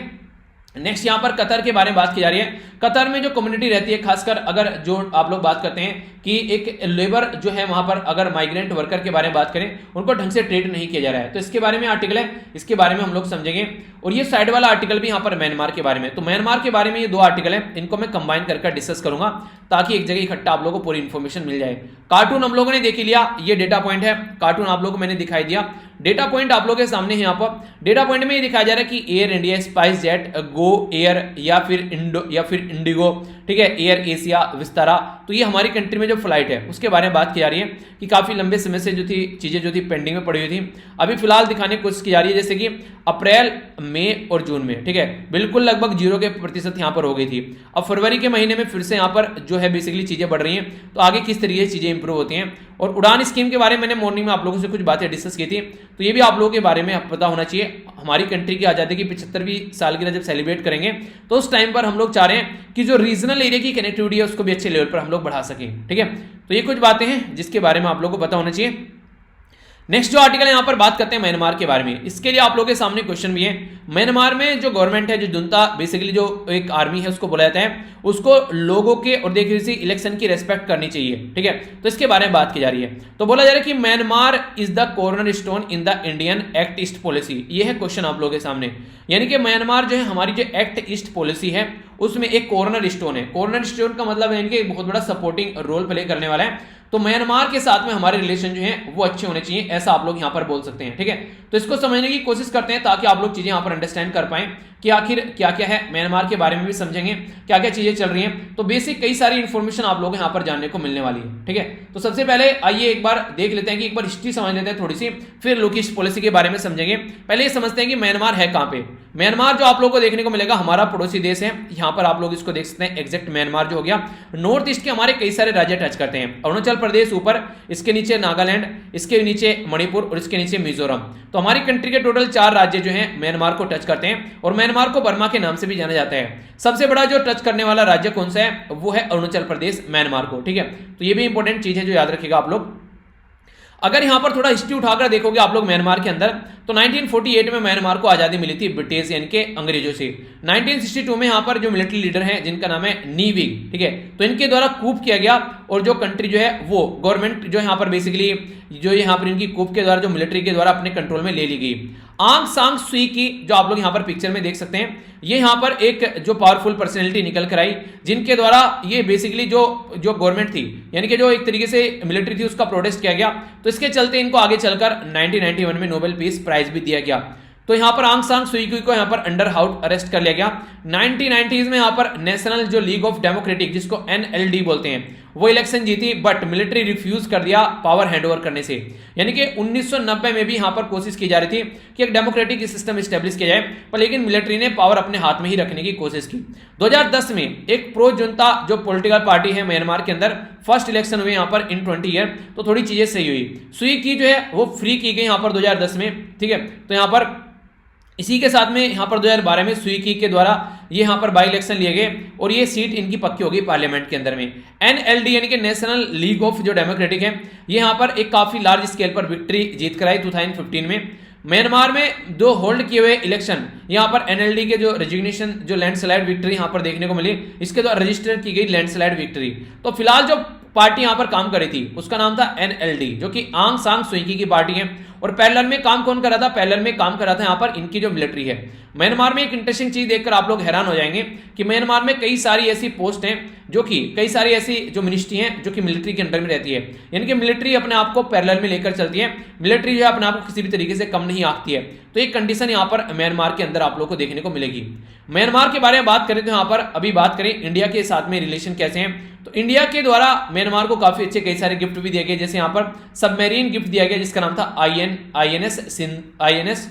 नेक्स्ट यहां पर कतर के बारे में बात की जा रही है। कतर में जो कम्युनिटी रहती है, खासकर अगर जो आप लोग बात करते हैं कि एक लेबर जो है वहां पर अगर माइग्रेंट वर्कर के बारे में बात करें, उनको ढंग से ट्रीट नहीं किया जा रहा है, तो इसके बारे में आर्टिकल है, इसके बारे में हम लोग समझेंगे। और ये साइड वाला आर्टिकल भी यहां पर म्यांमार के बारे में, तो म्यांमार के बारे में ये दो आर्टिकल है, इनको मैं कंबाइन करके डिस्कस करूंगा ताकि एक जगह इकट्ठा आप लोगों को पूरी इंफॉर्मेशन मिल जाए। कार्टून हम लोगों ने देख लिया, ये डेटा पॉइंट है, कार्टून आप लोगों को मैंने दिखाई दिया। डेटा पॉइंट आप लोगों के सामने है। यहाँ पर डेटा पॉइंट में ये दिखाया जा रहा है कि air India, spice jet, Go Air या फिर इंडिगो, ठीक है, एयर एशिया, विस्तारा, तो ये हमारी कंट्री में जो फ्लाइट है उसके बारे में बात की जा रही है कि काफी लंबे समय से जो थी चीजें जो थी पेंडिंग में पड़ी हुई थी, अभी फिलहाल दिखाने की कोशिश की जा रही है, जैसे कि अप्रैल, मई और जून में, ठीक है, बिल्कुल लगभग 0% यहाँ पर हो गई थी। अब फरवरी के महीने में फिर से यहाँ पर जो है बेसिकली चीजें बढ़ रही हैं, तो आगे किस तरीके से चीजें इंप्रूव होती हैं। और उड़ान स्कीम के बारे में मैंने मॉर्निंग में आप लोगों से कुछ बातें डिस्कस की थी, तो ये भी आप लोगों के बारे में पता होना चाहिए। हमारी कंट्री की आज़ादी की 75वीं सालगिरह जब सेलिब्रेट करेंगे तो उस टाइम पर हम लोग चाह रहे हैं कि जो रीजनल एरिया की कनेक्टिविटी है उसको भी अच्छे लेवल पर हम लोग बढ़ा सकें। ठीक है, तो ये कुछ बातें हैं जिसके बारे में आप लोगों को पता होना चाहिए। नेक्स्ट जो आर्टिकल है यहाँ पर बात करते हैं म्यांमार के बारे में। इसके लिए आप लोगों के सामने क्वेश्चन भी है। म्यांमार में जो गवर्नमेंट है, जो जुंता बेसिकली जो एक आर्मी है उसको बोला जाता है, उसको लोगों के और देखिए इलेक्शन की रेस्पेक्ट करनी चाहिए। ठीक है, तो इसके बारे में बात की जा रही है। तो बोला जा रहा है कि Myanmar is the corner stone in the Indian act east policy. ये है क्वेश्चन आप लोगों के सामने, यानी कि म्यांमार जो है हमारी जो एक्ट ईस्ट पॉलिसी है उसमें एक कॉर्नर स्टोन है। कॉर्नर स्टोन का मतलब है इनके बहुत बड़ा सपोर्टिंग रोल प्ले करने वाला है। तो म्यांमार के साथ में हमारे रिलेशन जो हैं वो अच्छे होने चाहिए, ऐसा आप लोग यहां पर बोल सकते हैं। ठीक है, तो इसको समझने की कोशिश करते हैं ताकि आप लोग चीजें यहां पर अंडरस्टैंड कर पाएं कि आखिर क्या क्या है। म्यांमार के बारे में भी समझेंगे क्या क्या चीजें चल रही हैं। तो बेसिक कई सारी इंफॉर्मेशन आप लोग यहां पर जानने को मिलने वाली है। ठीक है, तो सबसे पहले आइए एक बार देख लेते हैं कि एक बार हिस्ट्री समझ लेते हैं थोड़ी सी, फिर लुक ईस्ट पॉलिसी के बारे में समझेंगे। पहले ये समझते हैं कि म्यांमार है कहां पे। म्यांमार जो आप लोगों को देखने को मिलेगा हमारा पड़ोसी देश है। यहां पर आप लोग इसको देख सकते हैं एग्जैक्ट म्यांमार जो हो गया। नॉर्थ ईस्ट के हमारे कई सारे राज्य टच करते हैं। अरुणाचल प्रदेश ऊपर, इसके नीचे नागालैंड, इसके नीचे मणिपुर और इसके नीचे मिजोरम। तो हमारी कंट्री के टोटल 4 राज्य जो हैं म्यांमार को टच करते हैं और म्यांमार को बर्मा के नाम से भी जाना जाता है। सबसे बड़ा जो टच करने वाला राज्य कौन सा है, वो है अरुणाचल प्रदेश म्यांमार को। ठीक है, तो ये भी इंपॉर्टेंट चीज है जो याद रखिएगा आप लोग। अगर यहां पर थोड़ा हिस्ट्री उठाकर देखोगे आप लोग म्यांमार के अंदर, तो 1948 में म्यांमार को आजादी मिली थी ब्रिटिश यानी कि अंग्रेजों से। 1962 में यहां पर जो मिलिट्री लीडर हैं जिनका नाम है नी विंग, ठीक है, तो इनके द्वारा कूप किया गया और जो कंट्री जो है वो गवर्नमेंट जो यहां पर बेसिकली जो यहां पर इनकी कूप के द्वारा जो मिलिट्री के द्वारा अपने कंट्रोल में ले ली गई। आंग सांग सुई की जो आप लोग यहां पर पिक्चर में देख सकते हैं, ये यहां पर एक जो पावरफुल पर्सनैलिटी निकल कर आई जिनके द्वारा ये बेसिकली जो गवर्नमेंट थी यानी कि जो एक तरीके से मिलिट्री थी उसका प्रोटेस्ट किया गया। तो इसके चलते इनको आगे चलकर 1991 में नोबेल पीस प्राइज भी दिया गया। तो यहां पर आंग सांग सुई की को यहां पर अंडर हाउस अरेस्ट कर लिया गया। 1990s में यहां पर नेशनल जो लीग ऑफ डेमोक्रेटिक जिसको NLD बोलते हैं वो इलेक्शन जीती, बट मिलिट्री रिफ्यूज कर दिया पावर हैंडओवर करने से। यानी कि 1990 में भी यहां पर कोशिश की जा रही थी कि एक डेमोक्रेटिक सिस्टम स्टेब्लिश किया जाए, पर लेकिन मिलिट्री ने पावर अपने हाथ में ही रखने की कोशिश की। 2010 में एक प्रो जुंता जो पॉलिटिकल पार्टी है म्यांमार के अंदर फर्स्ट इलेक्शन हुए यहां पर इन 20 ईयर, तो थोड़ी चीजें सही हुई। सुई की जो है वो फ्री की गई यहां पर 2010 में। ठीक है, तो यहां पर इसी के साथ में यहां पर 2012 में सुई की के द्वारा ये यहां पर बाई इलेक्शन लिए गए और ये सीट इनकी पक्की होगी पार्लियामेंट के अंदर में। NLD यानी कि नेशनल लीग ऑफ जो डेमोक्रेटिक है ये यहां पर एक काफी लार्ज स्केल पर विक्ट्री जीत कर आई 2015 में। म्यांमार में दो होल्ड किए हुए इलेक्शन यहां पर NLD के जो रेजिग्नेशन जो लैंडस्लाइड विक्ट्री यहां पर देखने को मिली, इसके द्वारा रजिस्टर की गई लैंडस्लाइड विक्ट्री। तो फिलहाल जो पार्टी यहां पर काम कर रही थी उसका नाम था NLD जो कि आंग सांग सुई की पार्टी है। और पैरेलल में काम कौन कर रहा था, पैरेलल में काम कर रहा था यहां पर इनकी जो मिलिट्री है। म्यांमार में एक इंटरेस्टिंग चीज देखकर आप लोग हैरान हो जाएंगे कि म्यांमार में कई सारी ऐसी पोस्ट हैं जो कि कई सारी ऐसी जो मिनिस्ट्री हैं जो कि मिलिट्री के अंडर में रहती है। यानी कि मिलिट्री अपने आप को पैरेलल में लेकर चलती है, मिलिट्री जो है अपने आप को किसी भी तरीके से कम नहीं आंकती है। तो एक कंडीशन यहां पर म्यांमार के अंदर आप लोग को देखने को मिलेगी। म्यांमार के बारे में बात करें तो यहां पर अभी बात करें इंडिया के साथ में रिलेशन कैसे हैं, तो इंडिया के द्वारा म्यांमार को काफी अच्छे कई सारे गिफ्ट भी दिए गए। जैसे यहां पर सबमरीन गिफ्ट दिया गया जिसका नाम था INS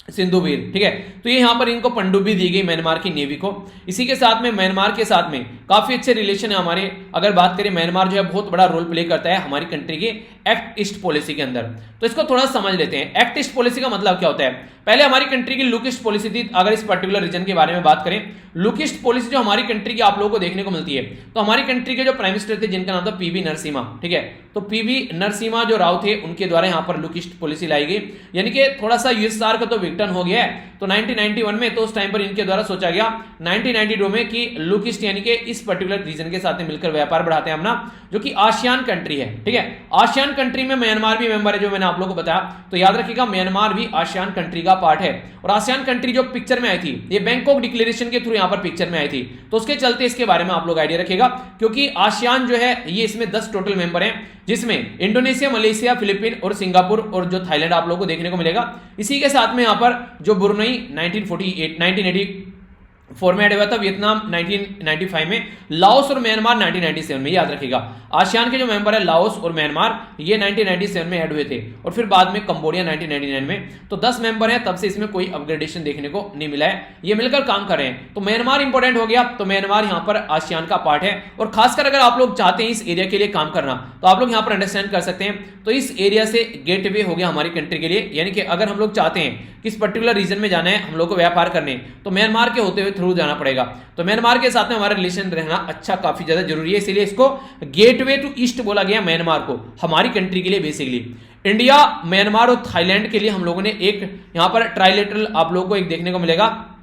सिंधुवीर। ठीक है, तो ये यहां पर इनको पनडुब्बी दी गई म्यांमार की नेवी को। इसी के साथ में म्यांमार के साथ में काफी अच्छे रिलेशन है हमारे। अगर बात करें म्यांमार जो है बहुत बड़ा रोल प्ले करता है हमारी कंट्री की एक्ट ईस्ट पॉलिसी के अंदर। तो इसको थोड़ा समझ लेते हैं। एक्ट ईस्ट पॉलिसी का मतलब क्या होता है। पहले हमारी कंट्री की लुक ईस्ट पॉलिसी थी। अगर इस पर्टिकुलर रीजन के बारे में बात करें, लुक ईस्ट पॉलिसी जो हमारी कंट्री की आप लोगों को देखने को मिलती है, तो हमारी कंट्री के जो प्राइम मिनिस्टर थे जिनका नाम था PV नरसिम्हा। ठीक है, तो PV नरसिम्हा जो राव थे उनके द्वारा यहां पर लुक ईस्ट पॉलिसी लाई गई। यानी कि थोड़ा सा USSR का तो विघटन हो गया है, तो 1991 में तो उस टाइम पर इनके द्वारा सोचा गया 1992 में कि लुक ईस्ट यानी कि इस पर्टिकुलर रीजन के साथ मिलकर व्यापार बढ़ाते हैं अपना, जो कि आसियान कंट्री है। ठीक है, आसियान कंट्री में म्यांमार भी मेंबर है जो मैंने आप लोगों को बताया। तो याद रखिएगा म्यांमार भी आसियान कंट्री का पार्ट है। और आसियान कंट्री जो पिक्चर में आई थी ये बैंकॉक डिक्लेरेशन के थ्रू यहां पर पिक्चर में आई थी, तो उसके चलते इसके बारे में आप लोग आइडिया रखिएगा। क्योंकि आसियान जो है ये इसमें 10 टोटल मेंबर हैं, जिसमें इंडोनेशिया, मलेशिया, फिलीपीन और सिंगापुर और जो थाईलैंड आप लोगों को देखने को मिलेगा। इसी के साथ में यहां पर जो ब्रुनई 1984 में ऐड हुआ था, वियतनाम 1995 में, लाओस और म्यांमार 1997 में। याद रखिएगा आसियान के जो मेंबर है लाओस और म्यांमार ये 1997 में ऐड हुए थे और फिर बाद में कंबोडिया 1999 में। तो 10 मेंबर हैं, तब से इसमें कोई अपग्रेडेशन देखने को नहीं मिला है, ये मिलकर काम कर रहे हैं। तो म्यांमार इंपॉर्टेंट हो गया, तो म्यांमार यहां पर आसियान का पार्ट है। और खासकर अगर आप लोग चाहते हैं इस एरिया के लिए काम करना तो आप लोग यहां पर अंडरस्टैंड कर सकते हैं। तो इस एरिया से गेटवे हो गया हमारी कंट्री के लिए। यानी कि अगर हम लोग चाहते हैं कि इस पर्टिकुलर रीजन में जाना है हम लोग को व्यापार करने, तो म्यांमार के होते हुए थ्रू जाना पड़ेगा। तो म्यांमार के साथ में हमारा रिलेशन रहना अच्छा काफी ज्यादा जरूरी है, इसलिए इसको गेटवे टू ईस्ट बोला गया म्यांमार को, हमारी कंट्री के लिए। बेसिकली इंडिया, म्यांमार और थाईलैंड के लिए हम लोगों ने एक यहां पर ट्राइलेटरल आप लोगों को एक देखने को मिलेगा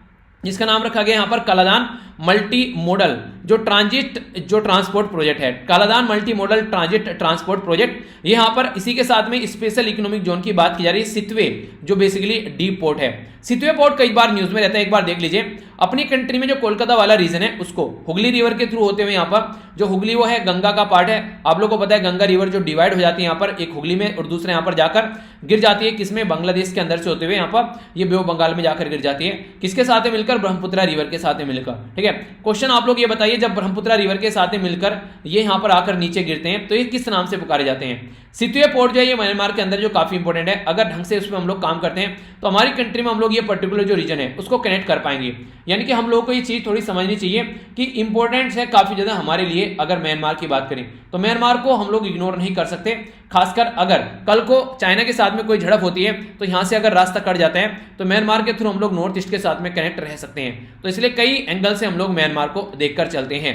जिसका नाम रखा गया यहां पर कलादान मल्टी मोडल जो ट्रांसपोर्ट प्रोजेक्ट है, Kaladan multi modal transit transport project, यहाँ पर इसी के साथ में स्पेशल इकोनॉमिक जोन की बात की जा रही है। सितवे जो बेसिकली डीप पोर्ट है, सितवे पोर्ट कई बार न्यूज में रहता है, एक बार देख लीजिए। अपनी कंट्री में जो कोलकाता वाला रीजन है उसको हुगली रिवर के थ्रू होते हुए यहाँ पर जो हुगली वो है गंगा का पार्ट है, आप लोगों को पता है गंगा रिवर जो डिवाइड हो जाती है यहाँ पर, एक हुगली में और दूसरे यहाँ पर जाकर गिर जाती है किसमें, बांग्लादेश के अंदर से होते हुए यहाँ पर ये बे ऑफ बंगाल में जाकर गिर जाती है, किसके साथ मिलकर, ब्रह्मपुत्रा रिवर के साथ मिलकर। ठीक है, क्वेश्चन आप लोग ये बताइए, जब ब्रह्मपुत्रा रिवर के साथ मिलकर ये यहाँ पर आकर नीचे गिरते हैं तो ये किस नाम से पुकारे जाते हैं। सितवे पोर्ट जो है ये म्यांमार के अंदर जो काफी इंपॉर्टेंट है, अगर ढंग से उसमें हम लोग काम करते हैं तो हमारी कंट्री में हम लोग ये पर्टिकुलर जो रीजन है उसको कनेक्ट कर पाएंगे। यानी कि हम लोग को ये चीज थोड़ी समझनी चाहिए कि इंपॉर्टेंस है काफी ज्यादा हमारे लिए। अगर म्यांमार की बात करें तो म्यांमार को हम लोग इग्नोर नहीं कर सकते, खासकर अगर कल को चाइना के साथ में कोई झड़प होती है तो यहां से अगर रास्ता कट जाता है तो म्यांमार के थ्रू हम लोग नॉर्थ ईस्ट के साथ में कनेक्ट रह सकते हैं। तो इसलिए कई एंगल से हम लोग म्यांमार को देखकर चलते हैं।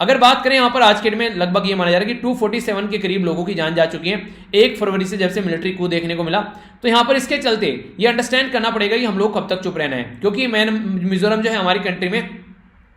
अगर बात करें यहाँ पर आज के डेट में लगभग ये माना जा रहा है कि 247 के करीब लोगों की जान जा चुकी है 1 फरवरी से जब से मिलिट्री कू देखने को मिला। तो यहाँ पर इसके चलते ये अंडरस्टैंड करना पड़ेगा कि हम लोग कब तक चुप रहना है, क्योंकि मिजोरम जो है हमारी कंट्री में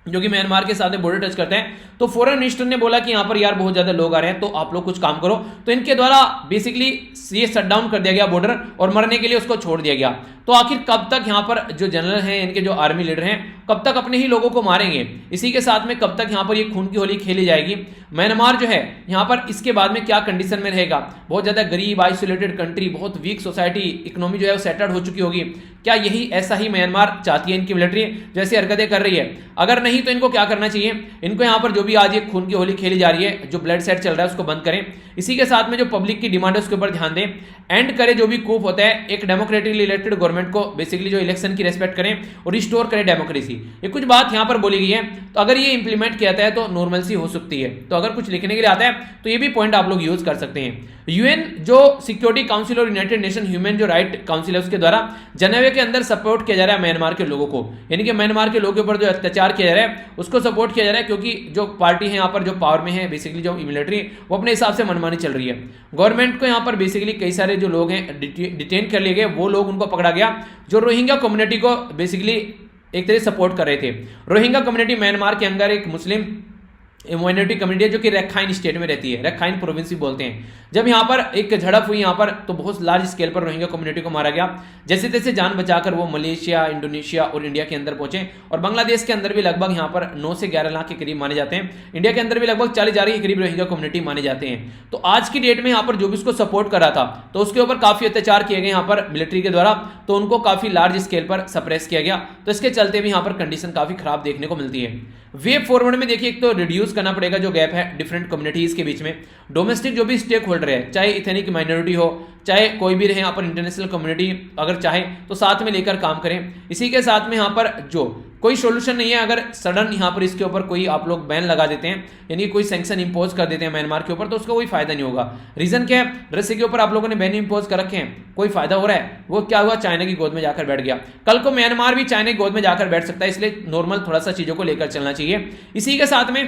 जो कि म्यांमार के साथ बॉर्डर टच करते हैं, तो फॉरेन मिनिस्टर ने बोला कि यहाँ पर यार बहुत ज्यादा लोग आ रहे हैं तो आप लोग कुछ काम करो, तो इनके द्वारा बेसिकली ये शट डाउन कर दिया गया बॉर्डर और मरने के लिए उसको छोड़ दिया गया। तो आखिर कब तक यहाँ पर जो जनरल हैं, इनके जो आर्मी लीडर हैं, कब तक अपने ही लोगों को मारेंगे, इसी के साथ में कब तक यहाँ पर ये खून की होली खेली जाएगी। म्यांमार जो है यहाँ पर इसके बाद में क्या कंडीशन में रहेगा, बहुत ज्यादा गरीब आइसोलेटेड कंट्री, बहुत वीक सोसाइटी, इकोनॉमी जो है वो सेटल्ड हो चुकी होगी। क्या यही ऐसा ही म्यांमार चाहती है इनकी मिलिट्री जैसे हरकतें कर रही है? अगर नहीं तो इनको क्या करना चाहिए, इनको यहाँ पर जो भी आज ये खून की होली खेली जा रही है, जो ब्लड सेट चल रहा है उसको बंद करें। इसी के साथ में जो पब्लिक की डिमांड है उसके ऊपर ध्यान दें, एंड करें जो भी कूप होता है, एक डेमोक्रेटिकली इलेक्टेड गवर्नमेंट को बेसिकली जो इलेक्शन की रेस्पेक्ट करें और रिस्टोर करें डेमोक्रेसी। ये कुछ बात यहाँ पर बोली गई है, तो अगर ये इंप्लीमेंट किया जाता है तो नॉर्मलसी हो सकती है। तो अगर कुछ लिखने के लिए आता है तो ये भी पॉइंट आप लोग यूज कर सकते हैं। यूएन जो सिक्योरिटी काउंसिल और यूनाइटेड नेशन ह्यूमन जो राइट काउंसिल है उसके द्वारा जेनेवा के अंदर सपोर्ट किया जा रहा है म्यांमार के लोगों को, यानी कि म्यांमार के लोगों के ऊपर जो अत्याचार किया जा रहा है उसको सपोर्ट किया जा रहा है, क्योंकि जो पार्टी है यहाँ पर जो पावर में है बेसिकली जो मिलिट्री, वो अपने हिसाब से मनमानी चल रही है। गवर्नमेंट को यहाँ पर बेसिकली कई सारे जो लोग हैं डिटेन कर लिए गए, वो लोग उनको पकड़ा गया जो रोहिंग्या कम्युनिटी को बेसिकली एक तरह सपोर्ट कर रहे थे। रोहिंग्या कम्युनिटी म्यांमार के अंदर एक मुस्लिम माइनॉरिटी कम्युनिटी है जो कि रखाइन स्टेट में रहती है, रखाइन प्रोविंस भी बोलते हैं। जब यहाँ पर एक झड़प हुई यहाँ पर तो बहुत लार्ज स्केल पर रोहिंग्या कम्युनिटी को मारा गया। जैसे तैसे जान बचाकर वो मलेशिया, इंडोनेशिया और इंडिया के अंदर पहुंचे, और बांग्लादेश के अंदर भी लगभग यहाँ पर 9 से 11 लाख के करीब माने जाते हैं। इंडिया के अंदर भी लगभग 40,000 के करीब रोहिंग्या कम्युनिटी माने जाते हैं। तो आज की डेट में यहाँ पर जो भी उसको सपोर्ट कर रहा था तो उसके ऊपर काफी अत्याचार किए गए यहाँ पर मिलिट्री के द्वारा, तो उनको काफी लार्ज स्केल पर सप्रेस किया गया। तो इसके चलते भी यहाँ पर कंडीशन काफी खराब देखने को मिलती है। वे फॉरवर्ड में देखिए, एक तो रिड्यूस करना पड़ेगा जो गैप है डिफरेंट कम्युनिटीज के बीच में। डोमेस्टिक जो भी स्टेक होल्डर है, चाहे इथेनिक माइनॉरिटी हो, चाहे कोई भी रहे यहाँ पर इंटरनेशनल कम्युनिटी, अगर चाहे तो साथ में लेकर काम करें। इसी के साथ में यहाँ पर जो कोई सोल्यूशन नहीं है, अगर सडन यहाँ पर इसके ऊपर कोई आप लोग बैन लगा देते हैं, यानी कोई सैंक्शन इंपोज कर देते हैं म्यांमार के ऊपर, तो उसका कोई फायदा नहीं होगा। रीजन क्या है, रसिया के ऊपर आप लोगों ने बैन इंपोज कर रखे हैं, कोई फायदा हो रहा है? वो क्या हुआ, चाइना की गोद में जाकर बैठ गया। कल को म्यांमार भी चाइना की गोद में जाकर बैठ सकता है, इसलिए नॉर्मल थोड़ा सा चीजों को लेकर चलना चाहिए। इसी के साथ में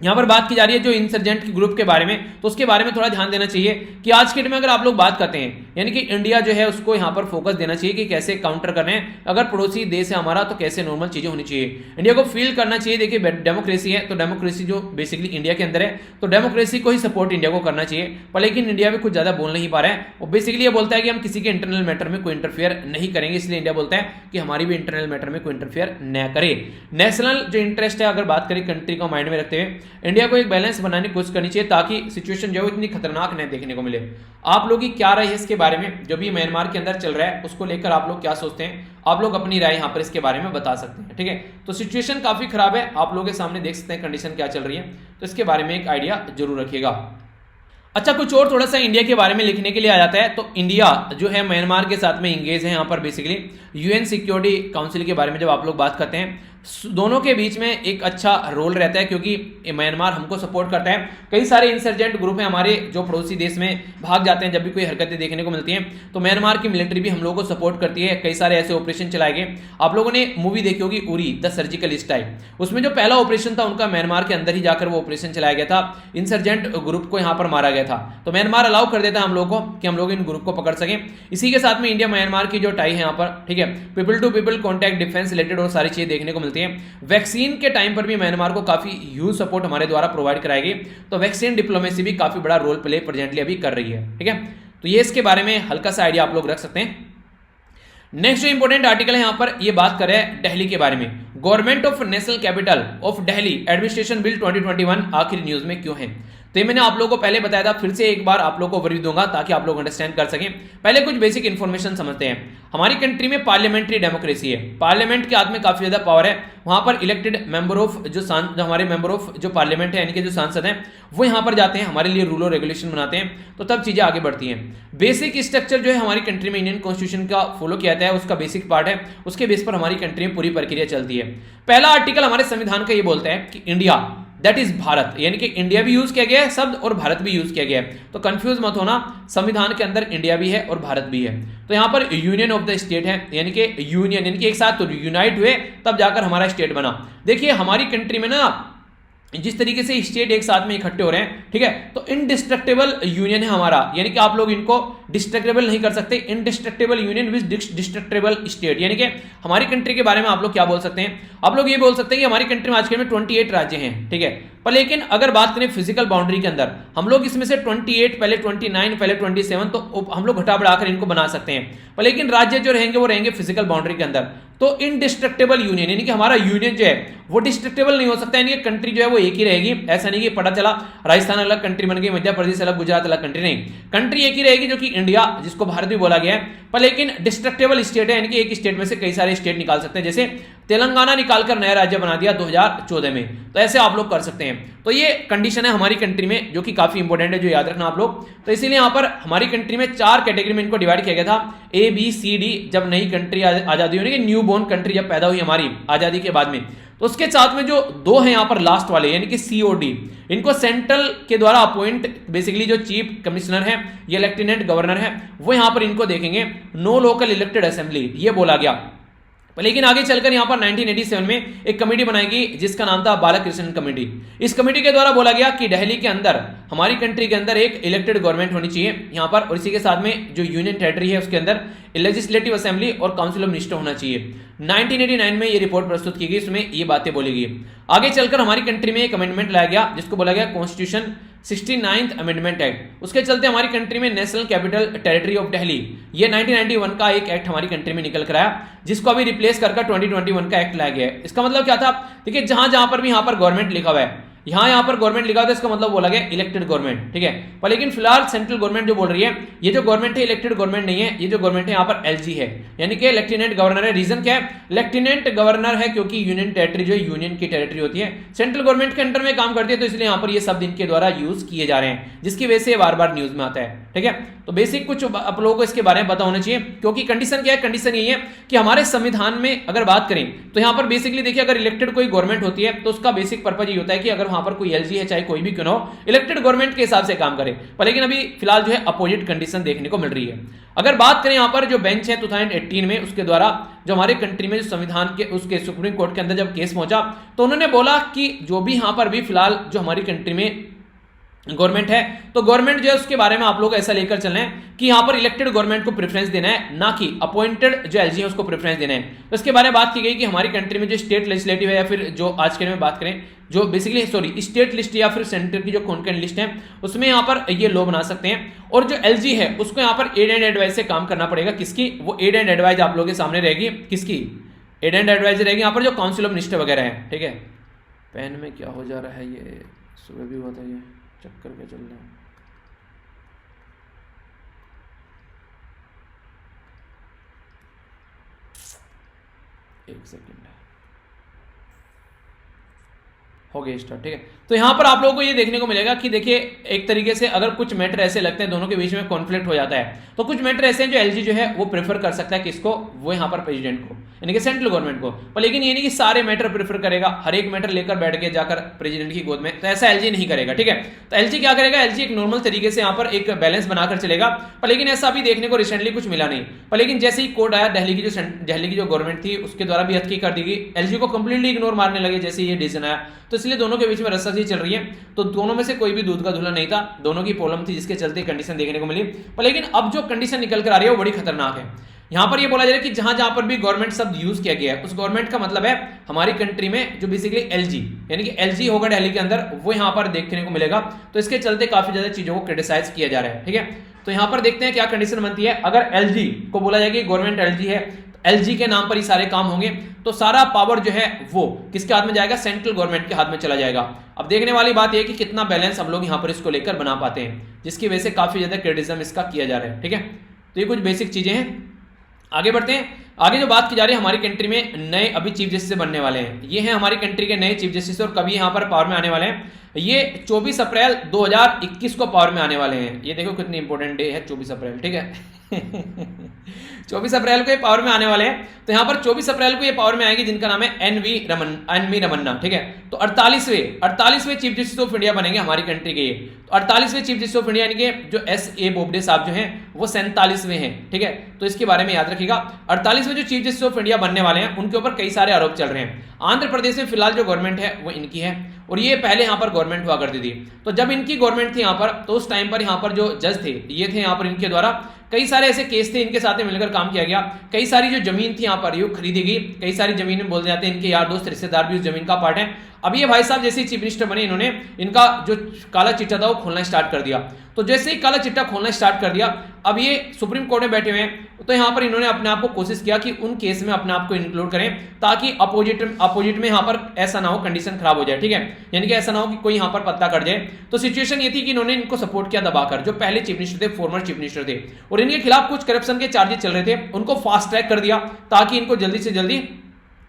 यहाँ पर बात की जा रही है जो इंसर्जेंट की ग्रुप के बारे में, तो उसके बारे में थोड़ा ध्यान देना चाहिए कि आज के डेट में अगर आप लोग बात करते हैं, यानी कि इंडिया जो है उसको यहाँ पर फोकस देना चाहिए कि कैसे काउंटर करने हैं। अगर पड़ोसी देश है हमारा तो कैसे नॉर्मल चीजें होनी चाहिए, इंडिया को फील करना चाहिए। देखिए डेमोक्रेसी है तो डेमोक्रेसी जो बेसिकली इंडिया के अंदर है, तो डेमोक्रेसी को ही सपोर्ट इंडिया को करना चाहिए। पर लेकिन इंडिया भी कुछ ज्यादा बोल नहीं पा रहा है, वो बेसिकली ये बोलता है कि हम किसी के इंटरनल मैटर में कोई इंटरफेयर नहीं करेंगे, इसलिए इंडिया बोलता है कि हमारी भी इंटरनल मैटर में कोई इंटरफेयर न करे। नेशनल जो इंटरेस्ट है, अगर बात करें कंट्री को माइंड में रखते हुए, इंडिया को एक बैलेंस बनाने की कोशिश करनी चाहिए ताकि सिचुएशन जो है इतनी खतरनाक न देखने को मिले। आप लोग की क्या राय है इसके बारे में, जो भी म्यांमार के अंदर चल रहा है उसको लेकर आप लोग क्या सोचते हैं? आप लोग अपनी राय यहाँ पर इसके बारे में बता सकते हैं। ठीक है, तो सिचुएशन काफी खराब है, आप लोगों के सामने देख सकते हैं कंडीशन क्या चल रही है, तो इसके बारे में एक आइडिया जरूर रखिएगा। अच्छा, कुछ और थोड़ा सा इंडिया के बारे में लिखने के लिए आ जाता है, तो इंडिया जो है म्यांमार के साथ में इंगेज है यहाँ पर बेसिकली यूएन सिक्योरिटी काउंसिल के बारे में जब आप लोग बात करते हैं, दोनों के बीच में एक अच्छा रोल रहता है, क्योंकि म्यांमार हमको सपोर्ट करता है। कई सारे इंसर्जेंट ग्रुप हैं हमारे जो पड़ोसी देश में भाग जाते हैं, जब भी कोई हरकतें देखने को मिलती हैं तो म्यांमार की मिलिट्री भी हम लोगों को सपोर्ट करती है। कई सारे ऐसे ऑपरेशन चलाए गए, आप लोगों ने मूवी देखी होगी उरी द सर्जिकल स्ट्राइक, उसमें जो पहला ऑपरेशन था उनका म्यांमार के अंदर ही जाकर वो ऑपरेशन चलाया गया था, इंसर्जेंट ग्रुप को यहाँ पर मारा गया था। तो म्यांमार अलाउ कर देता है हम लोग को कि हम लोग इन ग्रुप को पकड़ सकें। इसी के साथ में इंडिया म्यांमार की जो टाई है यहाँ पर, ठीक है, people to people contact, defence related और सारी चीजें देखने को मिलती है। मिलती है। वैक्सीन के टाइम पर भी म्यांमार को काफी ह्यूज सपोर्ट हमारे द्वारा प्रोवाइड कराएगी, तो वैक्सीन डिप्लोमेसी भी काफी बड़ा रोल प्ले प्रेजेंटली अभी कर रही है। ठीक है, तो ये इसके बारे में हल्का सा आइडिया आप लोग रख सकते हैं। नेक्स्ट जो इंपॉर्टेंट आर्टिकल है यहां पर ये बात कर रहे हैं दिल्ली के बारे में। Government of national capital of Delhi administration bill 2021 आखिर न्यूज में क्यों है? तो ये मैंने आप लोगों को पहले बताया था, फिर से एक बार आप लोगों को ओवरव्यू दूंगा ताकि आप लोग अंडरस्टैंड कर सकें। पहले कुछ बेसिक इंफॉर्मेशन समझते हैं। हमारी कंट्री में पार्लियामेंट्री डेमोक्रेसी है, पार्लियामेंट के हाथ में काफी ज्यादा पावर है। वहां पर इलेक्टेड मेंबर ऑफ जो हमारे मेंबर ऑफ जो पार्लियामेंट है यानी कि जो सांसद हैं वो यहाँ पर जाते हैं, हमारे लिए रूल और रेगुलेशन बनाते हैं, तो तब चीजें आगे बढ़ती हैं। बेसिक स्ट्रक्चर जो है हमारी कंट्री में इंडियन कॉन्स्टिट्यूशन का फॉलो किया जाता है, उसका बेसिक पार्ट है, उसके बेस पर हमारी कंट्री में पूरी प्रक्रिया चलती है। पहला आर्टिकल हमारे संविधान का ये बोलता है कि इंडिया दैट इज भारत, यानी कि इंडिया भी यूज किया गया है शब्द और भारत भी यूज किया गया है, तो कंफ्यूज मत होना, संविधान के अंदर इंडिया भी है और भारत भी है। तो यहां पर यूनियन ऑफ द स्टेट है, यानी कि यूनियन यानी कि एक साथ तो यूनाइट हुए तब जाकर हमारा स्टेट बना। देखिए हमारी कंट्री में ना जिस तरीके से स्टेट एक साथ में इकट्ठे हो रहे हैं, ठीक है, तो इनडिस्ट्रक्टेबल यूनियन है हमारा, यानी कि आप लोग इनको डिस्ट्रक्टेबल नहीं कर सकते। Indestructible union with destructible state, यानी कि हमारी कंट्री के बारे में आप लोग क्या बोल सकते हैं? आप लोग ये बोल सकते हैं कि हमारी कंट्री में आजकल में 28 राज्य हैं, ठीक है, पर लेकिन अगर बात करें फिजिकल बाउंड्री के अंदर हम लोग इसमें से 28 पहले 29 पहले 27 तो हम लोग घटा बढ़ाकर इनको बना सकते हैं, पर लेकिन राज्य जो रहेंगे वो रहेंगे फिजिकल बाउंड्री के अंदर। तो इनडिस्ट्रक्टेबल यूनियन यानी कि हमारा यूनियन जो है वो डिस्ट्रक्टेबल नहीं हो सकता, यानी कि कंट्री जो है वो एक ही रहेगी। ऐसा नहीं कि पता चला राजस्थान अलग कंट्री बन गई, मध्य प्रदेश अलग, गुजरात अलग कंट्री, नहीं, कंट्री एक ही रहेगी जो कि इंडिया, जिसको भारत भी बोला गया है, पर लेकिन डिस्ट्रक्टेबल स्टेट है, यानी कि एक स्टेट में से कई सारे स्टेट निकाल सकते हैं। जैसे तेलंगाना निकालकर नया राज्य बना दिया 2014 में, तो ऐसे आप लोग कर सकते हैं। तो ये कंडीशन है हमारी कंट्री में जो कि काफी इंपॉर्टेंट है, जो याद रखना आप लोग। तो इसीलिए यहाँ पर हमारी कंट्री में 4 कैटेगरी में इनको डिवाइड किया गया था, ABCD। जब नई कंट्री आजादी हुई, न्यू बोर्न कंट्री जब पैदा हुई हमारी आजादी के बाद में, तो उसके साथ में जो 2 हैं यहाँ पर लास्ट वाले यानी कि COD, इनको सेंट्रल के द्वारा अपॉइंट, बेसिकली जो चीफ कमिश्नर है ये लेफ्टिनेंट गवर्नर है, वो यहाँ पर इनको देखेंगे। नो लोकल इलेक्टेड असेंबली ये बोला गया, लेकिन आगे चलकर यहां पर 1987 में एक कमेटी बनाएगी जिसका नाम था बालकृष्ण कमेटी। इस कमेटी के द्वारा बोला गया कि दिल्ली के अंदर, हमारी कंट्री के अंदर एक इलेक्टेड गवर्नमेंट होनी चाहिए यहां पर, और इसी के साथ में जो यूनियन टेरिटरी है उसके अंदर लेजिस्लेटिव असेंबली और काउंसिल ऑफ मिनिस्टर होना चाहिए। 1989 में ये रिपोर्ट प्रस्तुत की गई, इसमें ये बातें बोली गई। आगे चलकर हमारी कंट्री में एक अमेंडमेंट लाया गया जिसको बोला गया कॉन्स्टिट्यूशन 69th अमेंडमेंट एक्ट। उसके चलते हमारी कंट्री में national capital territory of Delhi, ये 1991 का एक एक्ट हमारी कंट्री में निकल कर आया, जिसको अभी रिप्लेस कर 2021 का एक्ट लाया गया है। इसका मतलब क्या था? देखिए जहां पर भी यहां पर गवर्नमेंट लिखा हुआ है, यहां पर गवर्नमेंट लिखा होता है, इसका मतलब बोला गया इलेक्टेड गवर्नमेंट, ठीक है। पर लेकिन फिलहाल सेंट्रल गवर्नमेंट जो बोल रही है, ये जो गवर्नमेंट है इलेक्टेड गवर्नमेंट नहीं है, ये जो गवर्नमेंट है यहाँ पर LG है, यानी कि लेफ्टिनेंट गवर्नर है। रीजन क्या है? लेफ्टिनेंट गवर्नर है क्योंकि यूनियन टेरिटरी जो यूनियन की टेरिटरी होती है सेंट्रल गवर्नमेंट के अंडर में काम करती है, तो इसलिए यहाँ पर ये शब्द इनके द्वारा यूज किए जा रहे हैं, जिसकी वजह से बार बार न्यूज में आता है, ठीक है। तो बेसिक कुछ आप लोगों को इसके बारे में पता होना चाहिए, क्योंकि कंडीशन क्या है? कंडीशन यही है कि हमारे संविधान में अगर बात करें तो यहाँ पर बेसिकली देखिए, अगर इलेक्टेड कोई गवर्नमेंट होती है तो उसका बेसिक पर्पज ये होता है कि अगर वहां पर कोई LG है, चाहे कोई भी क्यों ना हो, इलेक्टेड गवर्नमेंट के हिसाब से काम करे। पर लेकिन अभी फिलहाल जो है अपोजिट कंडीशन देखने को मिल रही है। अगर बात करें यहाँ पर जो बेंच है 2018 में, उसके द्वारा जो हमारे कंट्री में जो संविधान के उसके सुप्रीम कोर्ट के अंदर जब केस पहुंचा, तो उन्होंने बोला कि जो भी यहाँ पर भी फिलहाल जो हमारी कंट्री में गवर्नमेंट है, तो गवर्नमेंट जो है उसके बारे में आप लोग ऐसा लेकर चलना है कि यहां पर इलेक्टेड गवर्नमेंट को प्रेफरेंस देना है, ना कि अपॉइंटेड जो LG है उसको प्रेफरेंस देना है। तो इसके बारे में बात की गई कि हमारी कंट्री में जो स्टेट लेजिस्लेटिव है, या फिर जो आज के में बात करें जो बेसिकली स्टेट लिस्ट या फिर सेंटर की जो कॉन्करेंट लिस्ट है, उसमें यहाँ पर ये लो बना सकते हैं। और जो LG है उसको यहाँ पर एड एंड एडवाइस से काम करना पड़ेगा। किसकी? वो एड एंड एडवाइस आप लोगों के सामने रहेगी। किसकी एड एंड एडवाइस रहेगी? यहाँ पर जो काउंसिल ऑफ मिनिस्टर वगैरह है, ठीक है। पेन में क्या हो जा रहा है, ये सुबह भी हुआ था, ये चक्कर के चल रहा है। एक सेकंड, हो गया स्टार्ट, ठीक है। तो यहां पर आप लोगों को ये देखने को मिलेगा कि देखिए एक तरीके से अगर कुछ मैटर ऐसे लगते हैं दोनों के बीच में कॉन्फ्लिक्ट हो जाता है, तो कुछ मैटर ऐसे हैं जो LG जो है वो प्रेफर कर सकता है किसको? वो यहाँ पर प्रेसिडेंट को, यानी कि सेंट्रल गवर्नमेंट को। पर लेकिन ये नहीं कि सारे मैटर प्रेफर करेगा, हर एक मैटर लेकर बैठ के जाकर प्रेसिडेंट की गोद में, तो ऐसा LG नहीं करेगा, ठीक है। तो LG क्या करेगा? LG एक नॉर्मल तरीके से यहाँ पर एक बैलेंस बनाकर चलेगा। पर लेकिन ऐसा अभी देखने को रिसेंटली कुछ मिला नहीं। पर लेकिन जैसे ही कोड आया, दिल्ली की जो गवर्नमेंट थी उसके द्वारा भी हद कर दी गई, LG को कंप्लीटली इग्नोर मारने लगे जैसे ये डिसीजन आया। तो इसलिए दोनों के बीच में रस्साकशी चल रही है। तो दोनों में से कोई भी दूध का धुला नहीं था, दोनों की प्रॉब्लम थी जिसके चलते कंडीशन देखने को मिली। पर लेकिन अब जो कंडीशन निकल कर आ रही है वो बड़ी खतरनाक है। यहां पर ये बोला जा रहा है कि जहां जहां पर भी गवर्नमेंट शब्द यूज किया गया है उस गवर्नमेंट का मतलब है हमारी कंट्री में जो बेसिकली एलजी, यानी कि एलजी होगा दिल्ली के अंदर, वो यहां पर देखने को मिलेगा। तो इसके चलते काफी ज्यादा चीजों को क्रिटिसाइज किया जा रहा है। ठीक है, तो यहां पर देखते हैं क्या कंडीशन बनती है। अगर एलजी को बोला जाएगा कि गवर्नमेंट एलजी है, एलजी के नाम पर ही सारे काम होंगे, तो सारा पावर जो है वो किसके हाथ में जाएगा? सेंट्रल गवर्नमेंट के हाथ में चला जाएगा। अब देखने वाली बात यह कि कितना बैलेंस हम लोग यहां पर इसको लेकर बना पाते हैं, जिसकी वजह से काफी ज्यादा क्रिटिसिज्म इसका किया जा रहा है। ठीक है, तो ये कुछ बेसिक चीजें हैं। आगे बढ़ते हैं। आगे जो बात की जा रही है, हमारी कंट्री में नए अभी चीफ जस्टिस बनने वाले हैं। ये हैं हमारी कंट्री के नए चीफ जस्टिस और कभी यहां पर पावर में आने वाले हैं। ये 24 अप्रैल 2021 को पावर में आने वाले हैं। ये देखो कितनी इंपॉर्टेंट डे है 24 अप्रैल। ठीक है 24 अप्रैल को ये पावर में आने वाले हैं। तो यहां पर 24 अप्रैल को ये पावर में आएंगे, जिनका नाम है एन वी रमन्ना। ठीक है, तो 48वें चीफ जस्टिस ऑफ इंडिया बनेंगे हमारी कंट्री के। ये तो 48वें चीफ जस्टिस ऑफ इंडिया यानी कि जो S.A. बोबडे साहब जो हैं वो 47वें हैं। ठीक है, तो इसके बारे में याद रखिएगा। 48वें जो चीफ जस्टिस ऑफ इंडिया बनने वाले हैं उनके ऊपर कई सारे आरोप चल रहे हैं। आंध्र प्रदेश में फिलहाल जो गवर्नमेंट है वो इनकी है और ये पहले यहाँ पर गवर्नमेंट हुआ करती थी। तो जब इनकी गवर्नमेंट थी यहाँ पर, तो उस टाइम पर यहाँ पर जो जज थे ये थे यहाँ पर इनके द्वारा कई सारे ऐसे केस थे, इनके साथ में मिलकर काम किया गया। कई सारी जो जमीन थी यहाँ पर ये खरीदी गई। कई सारी जमीन बोल जाते हैं, इनके यार दोस्त रिश्तेदार भी उस जमीन का पार्ट है। अब ये भाई साहब जैसे ही चीफ मिनिस्टर बने, इन्होंने इनका जो काला चिट्ठा था वो खोलना स्टार्ट कर दिया। तो जैसे ही काला चिट्ठा खोलना स्टार्ट कर दिया, अब ये सुप्रीम कोर्ट में बैठे हुए हैं, तो यहाँ पर इन्होंने अपने आप को कोशिश किया कि उन केस में अपने आप को इंक्लूड करें, ताकि अपोजिट में यहाँ पर ऐसा ना हो, कंडीशन खराब हो जाए। ठीक है, यानी कि ऐसा ना हो कि कोई यहाँ पर पत्ता कट जाए। तो सिचुएशन ये थी कि इन्होंने इनको सपोर्ट किया दबाकर, जो पहले चीफ मिनिस्टर थे, फॉर्मर चीफ मिनिस्टर थे, और इनके खिलाफ कुछ करप्शन के चार्जेस चल रहे थे, उनको फास्ट ट्रैक कर दिया ताकि इनको जल्दी से जल्दी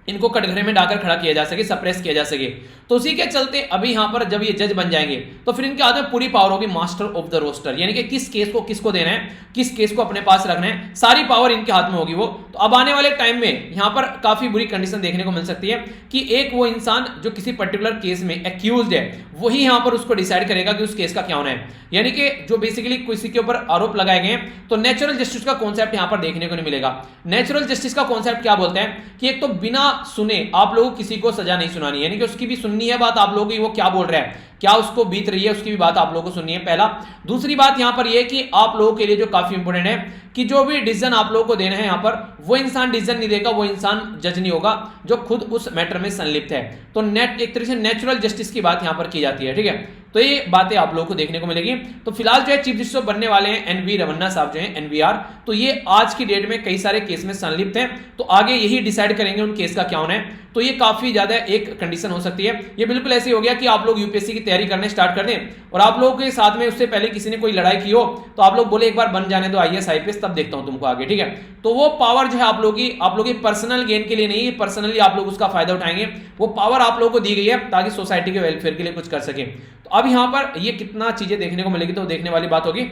इनको कटघरे में डालकर खड़ा किया जा सके, सप्रेस किया जा सके। तो उसी के चलते अभी यहां पर जब ये जज बन जाएंगे तो फिर इनके हाथ में पूरी पावर होगी मास्टर ऑफ द रोस्टर, यानी कि किस केस को किसको देना है, किस केस को अपने पास रखना है, सारी पावर इनके हाथ में होगी वो। तो अब आने वाले टाइम में यहां पर काफी बुरी कंडीशन देखने को मिल सकती है कि एक वो इंसान जो किसी पर्टिकुलर केस में एक्यूज्ड है वही यहां पर उसको डिसाइड करेगा कि उस केस का क्या होना है। यानी कि जो बेसिकली किसी के ऊपर आरोप लगाए गए हैं, तो नेचुरल जस्टिस का कॉन्सेप्ट यहां पर देखने को नहीं मिलेगा। नेचुरल जस्टिस का कॉन्सेप्ट क्या बोलते हैं कि एक तो बिना सुने आप लोगों को किसी को सजा नहीं सुनानी, यानी कि उसकी भी सुननी है बात आप लोगों की, वो क्या बोल रहा है, क्या उसको बीत रही है, उसकी भी बात आप लोगों को सुननी है, पहला। दूसरी बात यहां पर यह कि आप लोगों के लिए जो काफी इंपॉर्टेंट है कि जो भी डिसीजन आप लोगों को देना है यहां पर, वो इंसान डिसीजन नहीं देगा, वो इंसान जज नहीं होगा जो खुद उस मैटर में संलिप्त है। तो एक तरीके से नेचुरल जस्टिस की बात यहां पर की जाती है। ठीक है, तो ये बातें आप लोगों को देखने को मिलेगी। तो फिलहाल जो है चीफ जस्टिस बनने वाले हैं एन.वी. रमन्ना साहब जो हैं NVR, तो ये आज की डेट में कई सारे केस में संलिप्त हैं। तो आगे यही डिसाइड करेंगे उन केस का क्या होना है। तो ये काफी ज्यादा एक कंडीशन हो सकती है। ये बिल्कुल ऐसे हो गया कि आप लोग यूपीएससी की तैयारी करने स्टार्ट कर दें और आप लोगों के साथ में उससे पहले किसी ने कोई लड़ाई की हो, तो आप लोग बोले एक बार बन जाने दो IAS IPS, तब देखता हूं तुमको आगे। ठीक है, तो वो पावर जो है आप लोगों की पर्सनल गेन के लिए नहीं, पर्सनली आप लोग उसका फायदा उठाएंगे। वो पावर आप लोगों को दी गई है ताकि सोसाइटी के वेलफेयर के लिए कुछ कर सके। तो अब यहां पर ये कितना चीजें देखने को मिलेगी, तो देखने वाली बात होगी।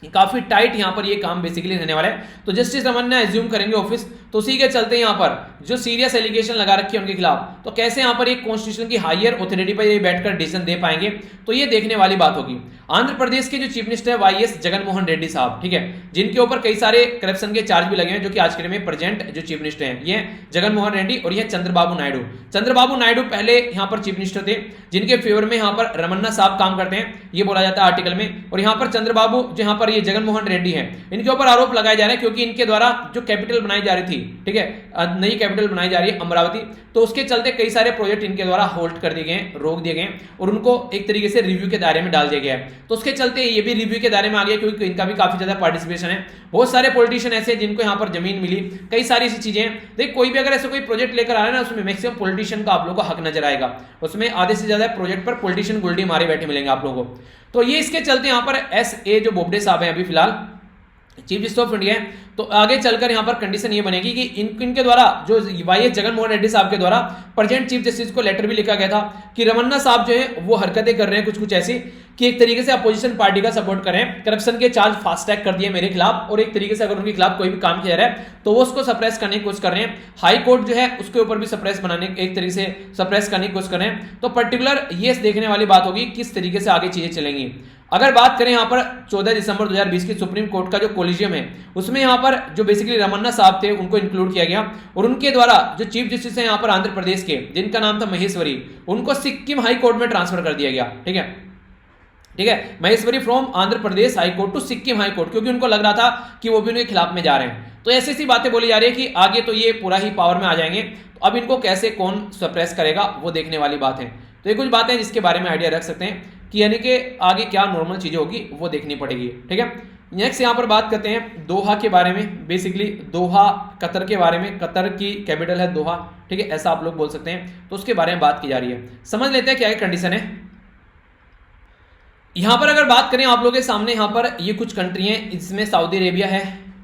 काफी टाइट यहां पर ये काम बेसिकली रहने वाला है। तो जस्टिस रमन्ना एज्यूम करेंगे ऑफिस, तो उसी के चलते यहां पर जो सीरियस एलिगेशन लगा रखी है उनके खिलाफ, तो कैसे यहां पर एक कॉन्स्टिट्यूशन की हायर अथॉरिटी पर ये बैठकर डिसीजन दे पाएंगे, तो ये देखने वाली बात होगी। आंध्र प्रदेश के जो चीफ मिनिस्टर है YS जगनमोहन रेड्डी साहब, ठीक है, जिनके ऊपर कई सारे करप्शन के चार्ज भी लगे हैं, जो कि आज के में प्रेजेंट जो चीफ मिनिस्टर हैं ये जगनमोहन रेड्डी और ये चंद्रबाबू नायडू। चंद्रबाबू नायडू पहले यहां पर चीफ मिनिस्टर थे, जिनके फेवर में यहां पर रमन्ना साहब काम करते हैं, ये बोला जाता है आर्टिकल में। और यहां पर चंद्रबाबू जो यहां पर ये जगनमोहन रेड्डी हैं, इनके ऊपर आरोप लगाए जा रहे हैं क्योंकि इनके द्वारा जो कैपिटल बनाई जा रही थी, ठीक है, नई कैपिटल बनाई जा रही है अमरावती, तो उसके चलते कई सारे प्रोजेक्ट इनके द्वारा होल्ड कर दिए गए, रोक दिए गए और उनको एक तरीके से रिव्यू के दायरे में डाल दिया गया है। तो उसके चलते ये भी रिव्यू के दायरे में आ गया क्योंकि इनका भी काफी ज्यादा पार्टिसिपेशन है। बहुत सारे पॉलिटिशियन ऐसे हैं जिनको यहाँ पर जमीन मिली, कई सारी ऐसी चीजें हैं। देखिए कोई भी अगर ऐसा कोई प्रोजेक्ट लेकर आ रहा है ना, उसमें मैक्सिमम पॉलिटिशियन का आप लोगों को हक नजर आएगा, उसमें आधे से ज्यादा प्रोजेक्ट पर पॉलिटिशियन गुल्डी मारे बैठे मिलेंगे आप लोगों को। तो ये इसके चलते यहाँ पर S.A. जो बोबडे साहब हैं अभी फिलहाल चीफ जस्टिस ऑफ इंडिया है, तो आगे चलकर यहां पर कंडीशन ये बनेगी कि इनके द्वारा जो YS जगनमोहन रेड्डी साहब के द्वारा प्रेजेंट चीफ जस्टिस को लेटर भी लिखा गया था कि रमन्ना साहब जो है वो हरकतें कर रहे हैं कुछ ऐसी कि एक तरीके से अपोजिशन पार्टी का सपोर्ट करें, करप्शन के चार्ज फास्ट ट्रैक कर दिए मेरे खिलाफ, और एक तरीके से अगर उनके खिलाफ कोई भी काम किया जा रहा है तो वो उसको सप्रेस करने की कोशिश कर रहे हैं। हाई कोर्ट जो है उसके ऊपर भी सप्रेस बनाने एक तरीके से सप्रेस करने की कोशिश कर रहे हैं। तो पर्टिकुलर ये देखने वाली बात होगी किस तरीके से आगे चीजें चलेंगी। अगर बात करें यहाँ पर 14 दिसंबर 2020 की सुप्रीम कोर्ट का जो कोलिजियम है, उसमें यहाँ पर जो बेसिकली रमन्ना साहब थे उनको इंक्लूड किया गया और उनके द्वारा जो चीफ जस्टिस है यहाँ पर आंध्र प्रदेश के, जिनका नाम था महेश्वरी, उनको सिक्किम हाई कोर्ट में ट्रांसफर कर दिया गया। ठीक है, ठीक है, Maheshwari from Andhra Pradesh high court to Sikkim high court, क्योंकि उनको लग रहा था कि वो भी उनके खिलाफ में जा रहे हैं। तो ऐसी ऐसी बातें बोली जा रही है कि आगे तो ये पूरा ही पावर में आ जाएंगे, तो अब इनको कैसे कौन सप्रेस करेगा वो देखने वाली बात है। तो ये कुछ बातें जिसके बारे में आइडिया रख सकते हैं कि यानी कि आगे क्या नॉर्मल चीजें होगी वो देखनी पड़ेगी। ठीक है, नेक्स्ट यहाँ पर बात करते हैं दोहा के बारे में। बेसिकली दोहा कतर के बारे में, कतर की कैपिटल है दोहा, ठीक है, ऐसा आप लोग बोल सकते हैं। तो उसके बारे में बात की जा रही है, समझ लेते हैं क्या कंडीशन है। यहां पर अगर बात करें आप लोगों के सामने, यहां पर ये कुछ कंट्री हैं, इसमें सऊदी अरेबिया है,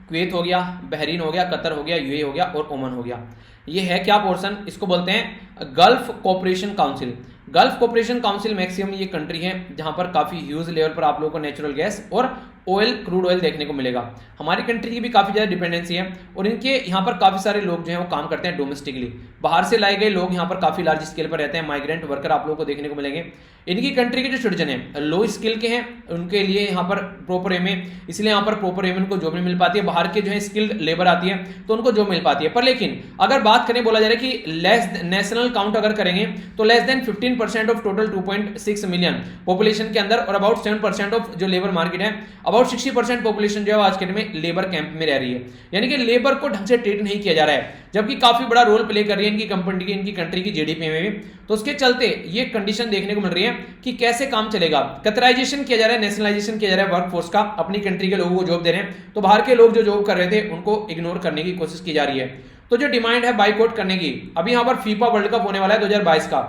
कुवैत हो गया, बहरीन हो गया, कतर हो गया, यूएई हो गया और ओमान हो गया। ये है क्या पोर्शन, इसको बोलते हैं gulf cooperation council. Gulf cooperation council maximum ये कंट्री है जहां पर काफी ह्यूज लेवल पर आप लोगों को नेचुरल गैस और ऑयल, क्रूड ऑयल देखने को मिलेगा। हमारी कंट्री की भी काफी ज्यादा डिपेंडेंसी है और इनके यहाँ पर काफी सारे लोग जो हैं वो काम करते हैं डोमेस्टिकली। बाहर से लाए गए लोग यहाँ पर काफी लार्ज स्केल पर रहते हैं, माइग्रेंट वर्कर आप लोगों को देखने को मिलेंगे। इनकी कंट्री के जो सिटीजन है लो स्किल के हैं, उनके लिए यहाँ पर प्रॉपर एम इसलिए यहाँ पर प्रॉपर एम उनको जॉब नहीं मिल पाती है। बाहर के जो है स्किल्ड लेबर आती है तो उनको जॉब मिल पाती है। पर लेकिन अगर बात करें, बोला जा रहा है कि लेस नेशनल काउंट अगर करेंगे तो less than 15% of total 2.6 million population के अंदर और अबाउट 7% ऑफ जो लेबर मार्केट है, अबाउट 60% पॉपुलेशन जो है आज के में लेबर कैंप में रह रही है। यानी कि लेबर को ढंग से ट्रीट नहीं किया जा रहा है, जबकि काफी बड़ा रोल प्ले कर रही है इनकी कंपनी की, इनकी कंट्री की जीडीपी में भी। तो उसके चलते ये कंडीशन देखने को मिल रही है कि कैसे काम चलेगा। कतराइजेशन किया जा रहा है, नेशनलाइजेशन किया जा रहा है वर्कफोर्स का, अपनी कंट्री के लोगों को जॉब दे रहे हैं, तो बाहर के लोग जो जॉब कर रहे थे उनको इग्नोर करने की कोशिश की जा रही है। तो जो डिमांड है बाइकआउट करने की, अभी यहां पर फीफा वर्ल्ड कप होने वाला है 2022 का,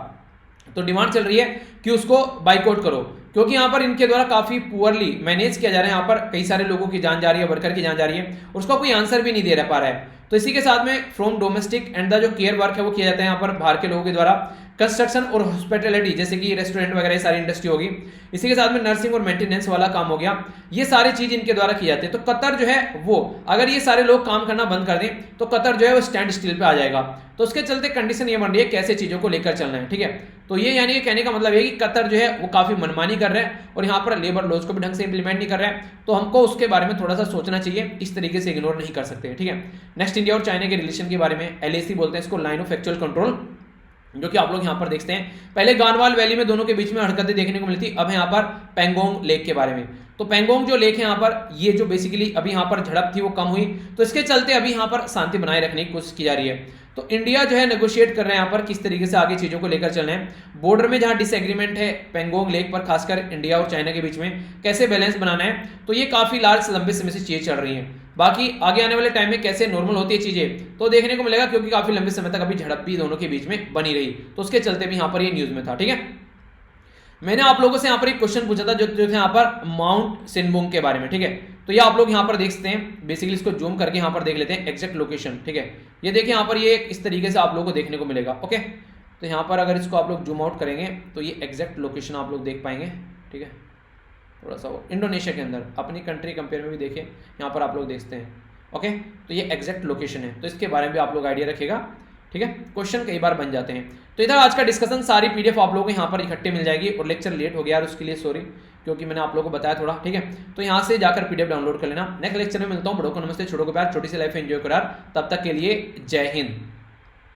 तो डिमांड चल रही है कि उसको बाइकआउट करो, क्योंकि यहां पर इनके द्वारा काफी पुअरली मैनेज किया जा रहा है। यहां पर कई सारे लोगों की जान जा रही है, वर्कर की जान जा रही है और उसका कोई आंसर भी नहीं दे पा रहा है। तो इसी के साथ में फ्रॉम डोमेस्टिक एंड द जो केयर वर्क है वो किया जाता है यहाँ पर बाहर के लोगों के द्वारा। कंस्ट्रक्शन और हॉस्पिटैलिटी जैसे कि रेस्टोरेंट वगैरह सारी इंडस्ट्री होगी। इसी के साथ में नर्सिंग और मेंटेनेंस वाला काम हो गया, ये सारी चीज इनके द्वारा की जाती है। तो कतर जो है वो अगर ये सारे लोग काम करना बंद कर दें तो कतर जो है वो स्टैंड स्टिल पे आ जाएगा। तो उसके चलते कंडीशन ये बन रही है कैसे चीजों को लेकर चलना है। ठीक है, तो ये यानी कि कहने का मतलब है कि कतर जो है वो काफी मनमानी कर रहे हैं और यहाँ पर लेबर लॉज को भी ढंग से इंप्लीमेंट नहीं कर रहे हैं। तो हमको उसके बारे में थोड़ा सा सोचना चाहिए, इस तरीके से इग्नोर नहीं कर सकते। ठीक है, नेक्स्ट इंडिया और चाइना के रिलेशन के बारे में LAC बोलते हैं इसको, लाइन ऑफ एक्चुअल कंट्रोल, जो कि आप लोग यहाँ पर देखते हैं। पहले गानवाल वैली में दोनों के बीच में हरकतें देखने को मिलती, अब है यहाँ पर पेंगोंग लेक के बारे में। तो पेंगोंग जो लेक है यहाँ पर, ये जो बेसिकली अभी यहाँ पर झड़प थी वो कम हुई, तो इसके चलते अभी यहाँ पर शांति बनाए रखने की कोशिश की जा रही है। तो इंडिया जो है नेगोशिएट कर रहे हैं यहाँ पर किस तरीके से आगे चीजों को लेकर चलना है। बॉर्डर में जहां डिसएग्रीमेंट है पेंगोंग लेक पर, खासकर इंडिया और चाइना के बीच में कैसे बैलेंस बनाना है, तो ये काफी लार्ज लंबे समय से चीजें चल रही हैं। बाकी आगे आने वाले टाइम में कैसे नॉर्मल होती है चीजें तो देखने को मिलेगा, क्योंकि काफी लंबे समय तक अभी झड़प भी दोनों के बीच में बनी रही, तो उसके चलते भी यहाँ पर ये न्यूज में था। ठीक है, मैंने आप लोगों से यहाँ पर एक क्वेश्चन पूछा था जो थे यहाँ पर माउंट सिनबुंग के बारे में। ठीक है, तो ये आप लोग यहाँ पर देख सकते हैं, बेसिकली इसको जूम करके यहाँ पर देख लेते हैं एग्जैक्ट लोकेशन। ठीक है, ये देखिए यहाँ पर ये इस तरीके से आप लोगों को देखने को मिलेगा। ओके, तो यहाँ पर अगर इसको आप लोग जूम आउट करेंगे तो ये एग्जैक्ट लोकेशन आप लोग देख पाएंगे। ठीक है, थोड़ा सा वो इंडोनेशिया के अंदर, अपनी कंट्री कंपेयर में भी देखिए यहाँ पर आप लोग देखते हैं। ओके, तो ये एग्जैक्ट लोकेशन है, तो इसके बारे में भी आप लोग आइडिया रखिएगा। ठीक है, क्वेश्चन कई बार बन जाते हैं। तो इधर आज का डिस्कशन सारी PDF आप लोगों को यहाँ पर इकट्ठे मिल जाएगी, और लेक्चर लेट हो गया यार उसके लिए सॉरी, क्योंकि मैंने आप लोगों को बताया थोड़ा। ठीक है, तो यहाँ से जाकर PDF डाउनलोड कर लेना। नेक्स्ट लेक्चर में मिलता हूँ, बड़ों को नमस्ते, छोटों को प्यार, छोटी सी लाइफ एंजॉय करो यार। तब तक के लिए जय हिंद।